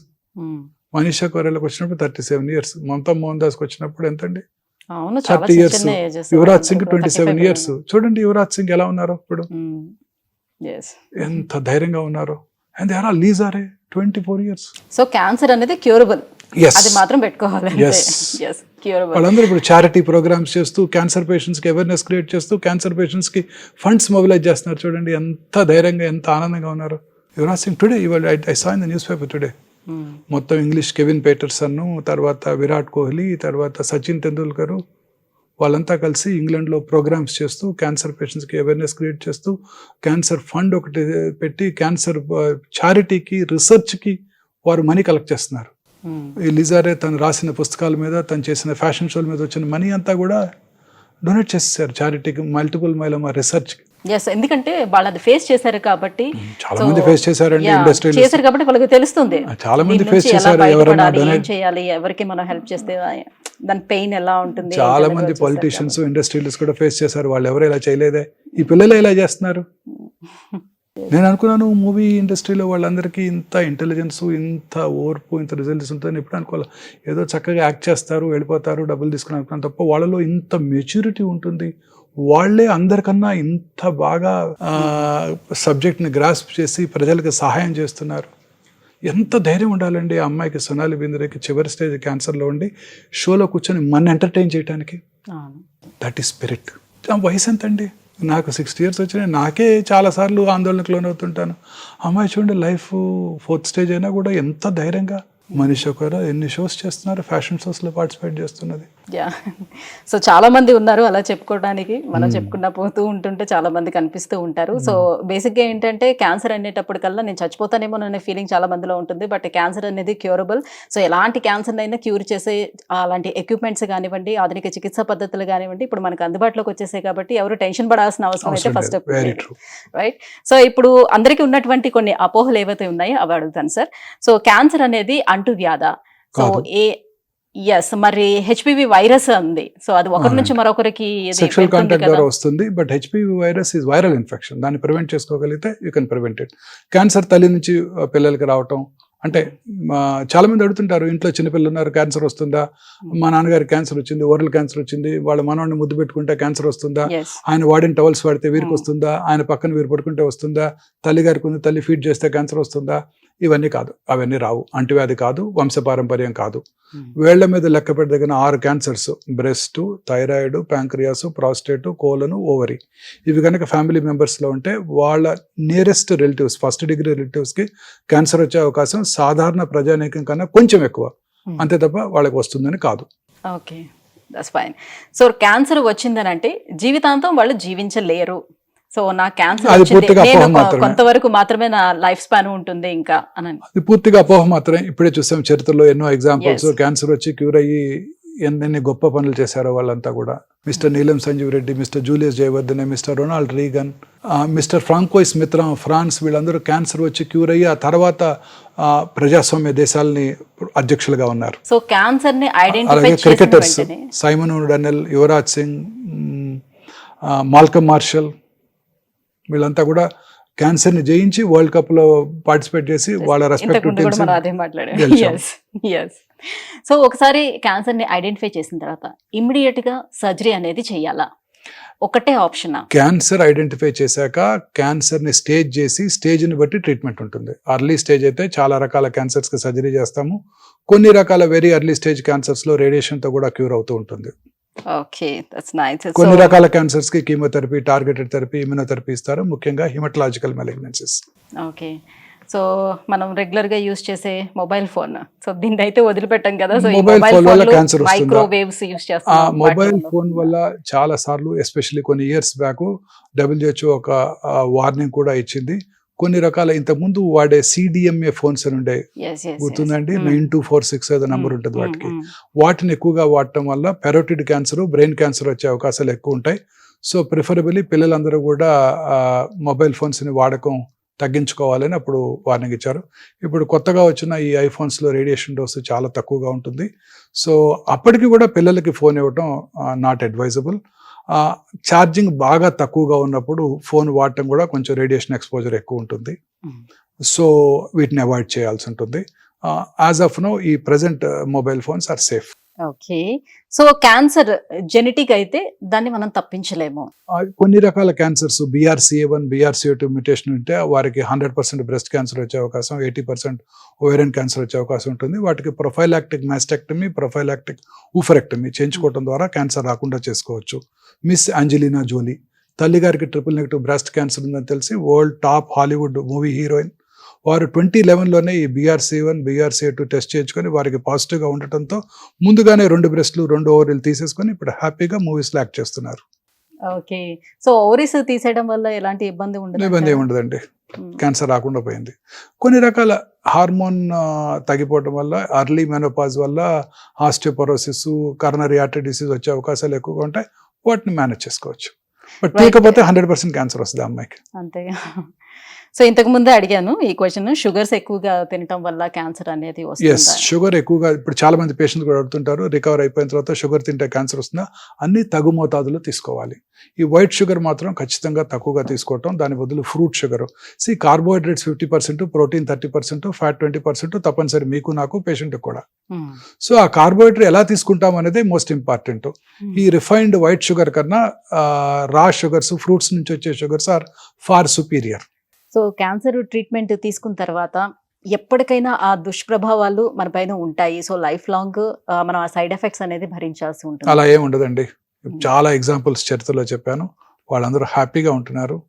మనీషా కొయిరాలాకి వచ్చినప్పుడు 37 years, మమతా మోహన్ దాస్కి వచ్చినప్పుడు ఎంతండి 30 years, యువరాజ్ సింగ్ 27 years. చూడండి యువరాజ్ సింగ్ ఎలా ఉన్నారో ఇప్పుడు, ఎంత ధైర్యంగా ఉన్నారో. And they are all Lisa Ray 24 years. So cancer అనేది క్యూరబుల్, అది మాత్రం పెట్టుకోవాలి. వాళ్ళందరూ ఇప్పుడు చారిటీ ప్రోగ్రామ్స్ చేస్తూ క్యాన్సర్ పేషెంట్స్ కి అవేర్నెస్ క్రియేట్ చేస్తూ క్యాన్సర్ పేషెంట్స్ కి ఫండ్స్ మొబిలైజ్ చేస్తున్నారు. చూడండి ఎంత ధైర్యంగా, ఎంత ఆనందంగా ఉన్నారు. Yuvraj Singh today, I saw in the newspaper today, మొత్తం ఇంగ్లీష్ కెవిన్ పేటర్సన్, తర్వాత విరాట్ కోహ్లీ, తర్వాత సచిన్ తెండూల్కర్, వాళ్ళంతా కలిసి ఇంగ్లాండ్లో ప్రోగ్రామ్స్ చేస్తూ క్యాన్సర్ పేషెంట్స్కి అవేర్నెస్ క్రియేట్ చేస్తూ క్యాన్సర్ ఫండ్ ఒకటి పెట్టి క్యాన్సర్ చారిటీకి, రీసెర్చ్కి వారు మనీ కలెక్ట్ చేస్తున్నారు. ఈ లిజారే తను రాసిన పుస్తకాల మీద, తను చేసిన ఫ్యాషన్ షోల మీద వచ్చిన మనీ అంతా కూడా డొనేట్ చేసేసారు చారిటీకి, మల్టిపుల్ మైలోమా రీసెర్చ్. ఎస్, ఎందుకంటే వాళ్ళు అది ఫేస్ చేశారు కాబట్టి. చాలా మంది ఫేస్ చేశారండి, ఇండస్ట్రీ చేశారు కాబట్టి వాళ్ళకి తెలుస్తుంది చాలా మంది దీని ఫేస్ నుంచి ఎలా చేశారు. ఎవరైనా బయటపడాలి, ఏం డొనేట్, చేయాలి, ఎవరికి మనం హెల్ప్ చేస్తే దాని పెయిన్ ఎలా ఉంటుంది. చాలా మంది పొలిటీషియన్స్, ఇండస్ట్రియలిస్ట్ కూడా ఫేస్ చేశారు. వాళ్ళు ఎవరు ఇలా చేయలేదే, ఈ పిల్లలు ఇలా చేస్తున్నారు. నేను అనుకున్నాను మూవీ ఇండస్ట్రీలో వాళ్ళందరికీ ఇంత ఇంటెలిజెన్స్, ఇంత ఓర్పు, ఇంత రిజల్ట్స్ ఉంటుందని ఎప్పుడు అనుకోవాలి. ఏదో చక్కగా యాక్ట్ చేస్తారు, వెళ్ళిపోతారు, డబ్బులు తీసుకుని అనుకున్నాను తప్ప వాళ్ళలో ఇంత మెచ్యూరిటీ ఉంటుంది. వాళ్ళే అందరికన్నా ఇంత బాగా సబ్జెక్ట్ని గ్రాస్ప్ చేసి ప్రజలకు సహాయం చేస్తున్నారు. ఎంత ధైర్యం ఉండాలండి ఆ అమ్మాయికి, సోనాలి బింద్రేకి చివరి స్టేజ్ క్యాన్సర్లో ఉండి షోలో కూర్చొని మన ఎంటర్టైన్ చేయడానికి. That is spirit. వయసు ఎంత అండి? నాకు 60 years వచ్చినాయి. నాకే చాలాసార్లు ఆందోళనకు లోనవుతుంటాను. అమ్మాయి చూడండి, లైఫ్ 4th stage అయినా కూడా ఎంత ధైర్యంగా మనిషి ఒకరు ఎన్ని షోస్ చేస్తున్నారు, ఫ్యాషన్ షోస్లో పార్టిసిపేట్ చేస్తున్నది. సో చాలా మంది ఉన్నారు అలా చెప్పుకోవడానికి. మనం చెప్పుకున్నా పోతూ ఉంటుంటే చాలా మంది కనిపిస్తూ ఉంటారు. సో బేసిక్గా ఏంటంటే క్యాన్సర్ అనేటప్పటికల్లా నేను చచ్చిపోతానేమో అనే ఫీలింగ్ చాలా మందిలో ఉంటుంది. బట్ క్యాన్సర్ అనేది క్యూరబుల్. సో ఎలాంటి క్యాన్సర్ అయినా క్యూర్ చేసే అలాంటి ఎక్విప్మెంట్స్ కానివ్వండి, ఆధునిక చికిత్సా పద్ధతులు కానివ్వండి ఇప్పుడు మనకు అందుబాటులోకి వచ్చేసాయి కాబట్టి ఎవరు టెన్షన్ పడాల్సిన అవసరం అయితే ఫస్ట్ రైట్. సో ఇప్పుడు అందరికీ ఉన్నటువంటి కొన్ని అపోహలు ఏవైతే ఉన్నాయో అవి అడుగుతాను సార్. సో క్యాన్సర్ అనేది అంటువ్యాధ. సో ఎస్, మరి హెచ్పివి వైరస్ ఉంది. సో అది ఒకరి నుంచి మరొకరికి సెక్షువల్ కాంటాక్ట్ ద్వారా వస్తుంది. But HPV virus is viral infection. దాన్ని ప్రివెంట్ చేసుకోగలిగితే you can prevent it. Cancer తల్లి నుంచి పిల్లలకి రావటం అంటే చాలా మంది అడుగుతుంటారు, ఇంట్లో చిన్నపిల్లలు ఉన్నారు, క్యాన్సర్ వస్తుందా? మా నాన్నగారికి క్యాన్సర్ వచ్చింది, ఓరల్ క్యాన్సర్ వచ్చింది, వాళ్ళ మనవాడిని ముద్దు పెట్టుకుంటే క్యాన్సర్ వస్తుందా? ఆయన వాడిన టవల్స్ వాడితే వీరికి వస్తుందా? ఆయన పక్కన వీరు పడుకుంటే వస్తుందా? తల్లి గారికి ఉంది, తల్లి ఫీడ్ చేస్తే క్యాన్సర్ వస్తుందా? ఇవన్నీ కాదు, అవన్నీ రావు. అంటువ్యాధి కాదు, వంశపారంపర్యం కాదు. వేళ్ల మీద లెక్క పెట్టదగిన 6 cancers, breast, thyroid, pancreas, prostate, colon, ovary, ఇవి కనుక ఫ్యామిలీ మెంబర్స్లో ఉంటే వాళ్ళ నియరెస్ట్ రిలేటివ్స్, 1st degree రిలేటివ్స్కి క్యాన్సర్ వచ్చే అవకాశం సాధారణ ప్రజానీకం కన్నా కొంచెం ఎక్కువ, అంతే తప్ప వాళ్ళకి వస్తుందని కాదు. Okay, that's fine. So cancer వచ్చిందని అంటే జీవితాంతం వాళ్ళు జీవించలేరు. సో నా క్యాన్సర్ కొంతవరకు మాత్రమే నా లైఫ్ స్పాన్ ఉంటుంది ఇంకా అని, అది పూర్తిగా అపోహ మాత్రమే. ఇప్పుడే చూసాం చరిత్రలో ఎన్నో ఎగ్జాంపుల్స్, క్యాన్సర్ వచ్చి క్యూర్ అయ్యి ఎన్ని గొప్ప పనులు చేశారో వాళ్ళంతా కూడా. Mr Neelam Sanjiva Reddy, Mr Julius Jayewardene, Mr Ronald Reagan, Mr Francois Mitterrand France, వీళ్ళందరూ క్యాన్సర్ వచ్చి క్యూర్ అయ్యి ఆ తర్వాత ప్రజాస్వామ్య దేశాలని అధ్యక్షులుగా ఉన్నారు. సో క్యాన్సర్ ని అలాగే cricketers Simon Donnell, Yuvraj Singh, Malcolm Marshall, వీళ్ళంతా కూడా క్యాన్సర్ ని జయించి వరల్డ్ కప్ లో పార్టిసిపేట్ చేసి వాళ్ళ రెస్పెక్టివ్. సో ఒకసారి క్యాన్సర్ ని ఐడెంటిఫై చేసిన తర్వాత ఇమ్మీడియట్ గా సర్జరీ అనేది చేయాలా? ఒకటే ఆప్షన్? క్యాన్సర్ ఐడెంటిఫై చేశాక క్యాన్సర్ ని స్టేజ్ చేసి స్టేజ్ ని బట్టి ట్రీట్మెంట్ ఉంటుంది. అర్లీ స్టేజ్ అయితే చాలా రకాల క్యాన్సర్స్ కి సర్జరీ చేస్తాము. కొన్ని రకాల వెరీ ఎర్లీ స్టేజ్ క్యాన్సర్స్ లో రేడియేషన్ తో కూడా క్యూర్ అవుతూ ఉంటుంది. Okay, that's nice. కొన్ని రకాల క్యాన్సర్స్ కి కీమోథెరపీ, టార్గెటెడ్ థెరపీ, ఇమ్యునోథెరపీ ఇస్తారు, ముఖ్యంగా హిమటలాజికల్ మెలిగ్నెన్సీస్. ఓకే, సో మనం రెగ్యులర్ గా యూజ్ చేసే మొబైల్ ఫోన్, సో దీన్ని అయితే వదిలిపెట్టాం కదా. సో మొబైల్ ఫోన్ వల్ల క్యాన్సర్ వస్తుందా? మైక్రోవేవ్స్ యూజ్ చేస్తాం. మొబైల్ ఫోన్ వల్ల చాలా సార్లు, ఎస్పెషల్లీ కొన్ని ఇయర్స్ బ్యాక్ WHO ఒక వార్నింగ్ కూడా ఇచ్చింది. కొన్ని రకాల ఇంతకుముందు వాడే CDMA ఫోన్స్ అని ఉండే, గుర్తుందండి, 9246 ఏదో నంబర్ ఉంటుంది వాటికి. వాటిని ఎక్కువగా వాడటం వల్ల పెరోటిడ్ క్యాన్సర్, బ్రెయిన్ క్యాన్సర్ వచ్చే అవకాశాలు ఎక్కువ ఉంటాయి. సో ప్రిఫరబుల్లీ పిల్లలందరూ కూడా మొబైల్ ఫోన్స్ని వాడకం తగ్గించుకోవాలని అప్పుడు వార్నింగ్ ఇచ్చారు. ఇప్పుడు కొత్తగా వచ్చిన ఈ ఐఫోన్స్లో రేడియేషన్ డోస్ చాలా తక్కువగా ఉంటుంది. సో అప్పటికి కూడా పిల్లలకి ఫోన్ ఇవ్వటం నాట్ అడ్వైజబుల్. ఛార్జింగ్ బాగా తక్కువగా ఉన్నప్పుడు ఫోన్ వాడటం కూడా కొంచెం రేడియేషన్ ఎక్స్పోజర్ ఎక్కువ ఉంటుంది. సో వీటిని అవాయిడ్ చేయాల్సి ఉంటుంది. యాజ్ ఆఫ్ నో ఈ present mobile phones are safe. Okay, so cancer genetic అయితే దాన్ని మనం తప్పించలేము. కొన్ని రకాల క్యాన్సర్స్ BRCA1, BRCA2 మ్యూటేషన్ ఉంటే వారికి 100% బ్రెస్ట్ క్యాన్సర్ వచ్చే అవకాశం, 80% ఓవేరియన్ క్యాన్సర్ వచ్చే అవకాశం ఉంటుంది. వాటికి ప్రొఫైలాక్టిక్ మాస్టెక్టమీ, ప్రొఫైలాక్టిక్ ఊఫరెక్టమీ చేయించుకోవడం ద్వారా క్యాన్సర్ రాకుండా చేసుకోవచ్చు. మిస్ ఆంజెలినా జోలీ, తల్లిగారికి ట్రిపుల్-నెగటివ్ బ్రెస్ట్ క్యాన్సర్ ఉందని తెలిసి world top Hollywood movie heroine, వారు 2011లోనే ఈ BRCA1, BRCA2 టెస్ట్ చేయించుకొని వారికి పాజిటివ్గా ఉండటంతో ముందుగానే 2 బ్రెస్ట్లు, 2 ఓవరీలు తీసేసుకొని ఇప్పుడు హ్యాపీగా మూవీస్లో యాక్ట్ చేస్తున్నారు. ఓకే, సో ఓవరీస్ తీసేయడం వల్ల ఎలాంటి ఇబ్బంది ఉండదు? ఇబ్బంది ఏముండదండి, క్యాన్సర్ రాకుండా పోయింది. కొన్ని రకాల హార్మోన్ తగ్గిపోవడం వల్ల, అర్లీ మెనోపాజ్ వల్ల ఆస్టియోపరోసిస్, కరోనరీ ఆర్టరీ డిసీజ్ వచ్చే అవకాశాలు ఎక్కువగా ఉంటాయి. వాటిని మేనేజ్ చేసుకోవచ్చు. బట్ తీయకపోతే 100% క్యాన్సర్ వస్తుంది ఆ అమ్మాయికి. అంతేగా. సో ఇంతకు ముందే అడిగాను ఈ క్వశ్చన్, షుగర్స్ ఎక్కువగా తినటం వల్ల క్యాన్సర్ అనేది ఎస్, వస్తుందా? షుగర్ ఎక్కువగా ఇప్పుడు చాలా మంది పేషెంట్స్ కూడా అడుగుతుంటారు, రికవర్ అయిపోయిన తర్వాత షుగర్ తింటే క్యాన్సర్ వస్తుందా? అన్ని తగు మోతాదులో తీసుకోవాలి. ఈ వైట్ షుగర్ మాత్రం ఖచ్చితంగా తక్కువగా తీసుకోవటం, దాని బదులు fruit sugar. Carbohydrates 50%, protein 30%, fat 20% తప్పనిసరి మీకు నాకు పేషెంట్ కూడా. Hmm. సో ఆ కార్బోహైడ్రేట్ ఎలా తీసుకుంటాం అనేది మోస్ట్ ఇంపార్టెంట్. ఈ రిఫైన్డ్ వైట్ షుగర్ కన్నా రా షుగర్స్, ఫ్రూట్స్ నుంచి వచ్చే sugars are far superior. So cancer treatment తీసుకున్న తర్వాత ఎప్పటికైనా ఆ దుష్ప్రభావాలు మన పైన ఉంటాయి. సో లైఫ్ లాంగ్ మనం ఆ సైడ్ ఎఫెక్ట్స్ అనేది భరించాల్సి ఉంటుంది. అలా ఏం ఉండదండి. చాలా ఎగ్జాంపుల్స్ చరిత్రలో చెప్పాను, వాళ్ళందరూ హ్యాపీగా ఉంటున్నారు.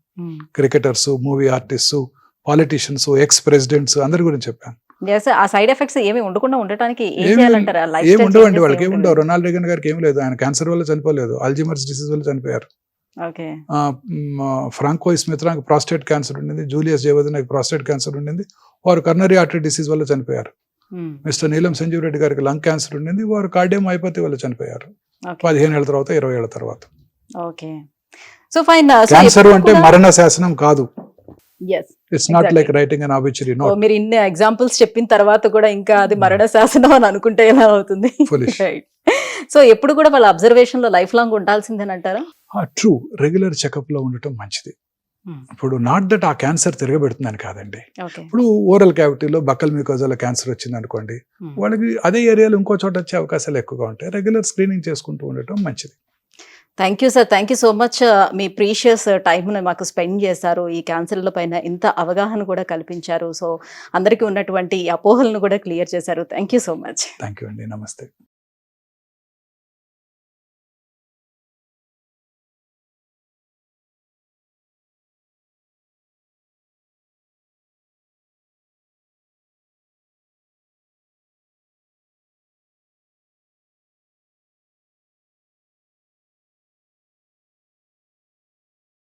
Cricketers, movie artists, politicians, ex presidents అందరి గురించి చెప్పాను. Yes, ఆ సైడ్ ఎఫెక్ట్స్ ఏమి ఉండకుండా ఉండటానికి ఏం ఏమి- చేయాలంటారా? ఏం ఉండవండి వాళ్ళకి, ఏమి ఉండవు. రొనాల్డ్ రేగన్ గారికి ఏం లేదు, ఆయన క్యాన్సర్ వల్ల చనిపోలేదు, అల్జీమర్స్ డిసీజ్ వల్ల చనిపోయారు. ఓకే. ఫ్రాంకోయిస్ మిత్రానికి ప్రాస్టేట్ క్యాన్సర్ ఉండింది, జూలియస్ జేవదనకి ప్రాస్టేట్ క్యాన్సర్ ఉండింది, వారు కర్నరీ ఆర్టరీ డిసీజ్ వల్ల చనిపోయారు. మిస్టర్ నీలం సంజీవ్ రెడ్డి గారికి లంగ్ క్యాన్సర్ ఉండింది, వారు కార్డియోమైపతి వల్ల చనిపోయారు 15 ఏళ్ల తర్వాత, 20 ఏళ్ల తర్వాత. ఓకే. So fine. క్యాన్సర్ అంటే మరణ శాసనం కాదు. yes, it's not Exactly. Like writing an obituary oh, note. మీరు ఇన్ని ఎగ్జాంపుల్స్ చెప్పిన తర్వాత కూడా ఇంకా అది మరణ శాసనం అని అనుకుంటే ఎలా అవుతుంది? Foolish. రైట్. సో ఎప్పుడు కూడా వాళ్ళ అబ్జర్వేషన్ లో లైఫ్ లాంగ్ ఉండాల్సిందేనంటారా? ట్రూ, రెగ్యులర్ చెకప్ లో ఉండటం మంచిది. ఇప్పుడు నాట్ దట్ ఆ క్యాన్సర్ తిరగబెడుతుందని కాదండి. ఓకే. ఇప్పుడు ఓరల్ క్యావిటీలో బక్కల్ మ్యూకోజాలో క్యాన్సర్ వచ్చింది అనుకోండి, వాళ్ళకి అదే ఏరియాలో ఇంకో చోట వచ్చే అవకాశాలు ఎక్కువగా ఉంటాయి. రెగ్యులర్ స్క్రీనింగ్ చేసుకుంటూ ఉండటం మంచిది. Thank you sir, thank you so much. మీ ప్రీషియస్ టైంను మాకు స్పెండ్ చేశారు, ఈ క్యాన్సర్ల పైన ఇంత అవగాహన కూడా కల్పించారు. సో అందరికీ ఉన్నటువంటి అపోహలను కూడా క్లియర్ చేశారు. Thank you so much. Thank you అండి, నమస్తే.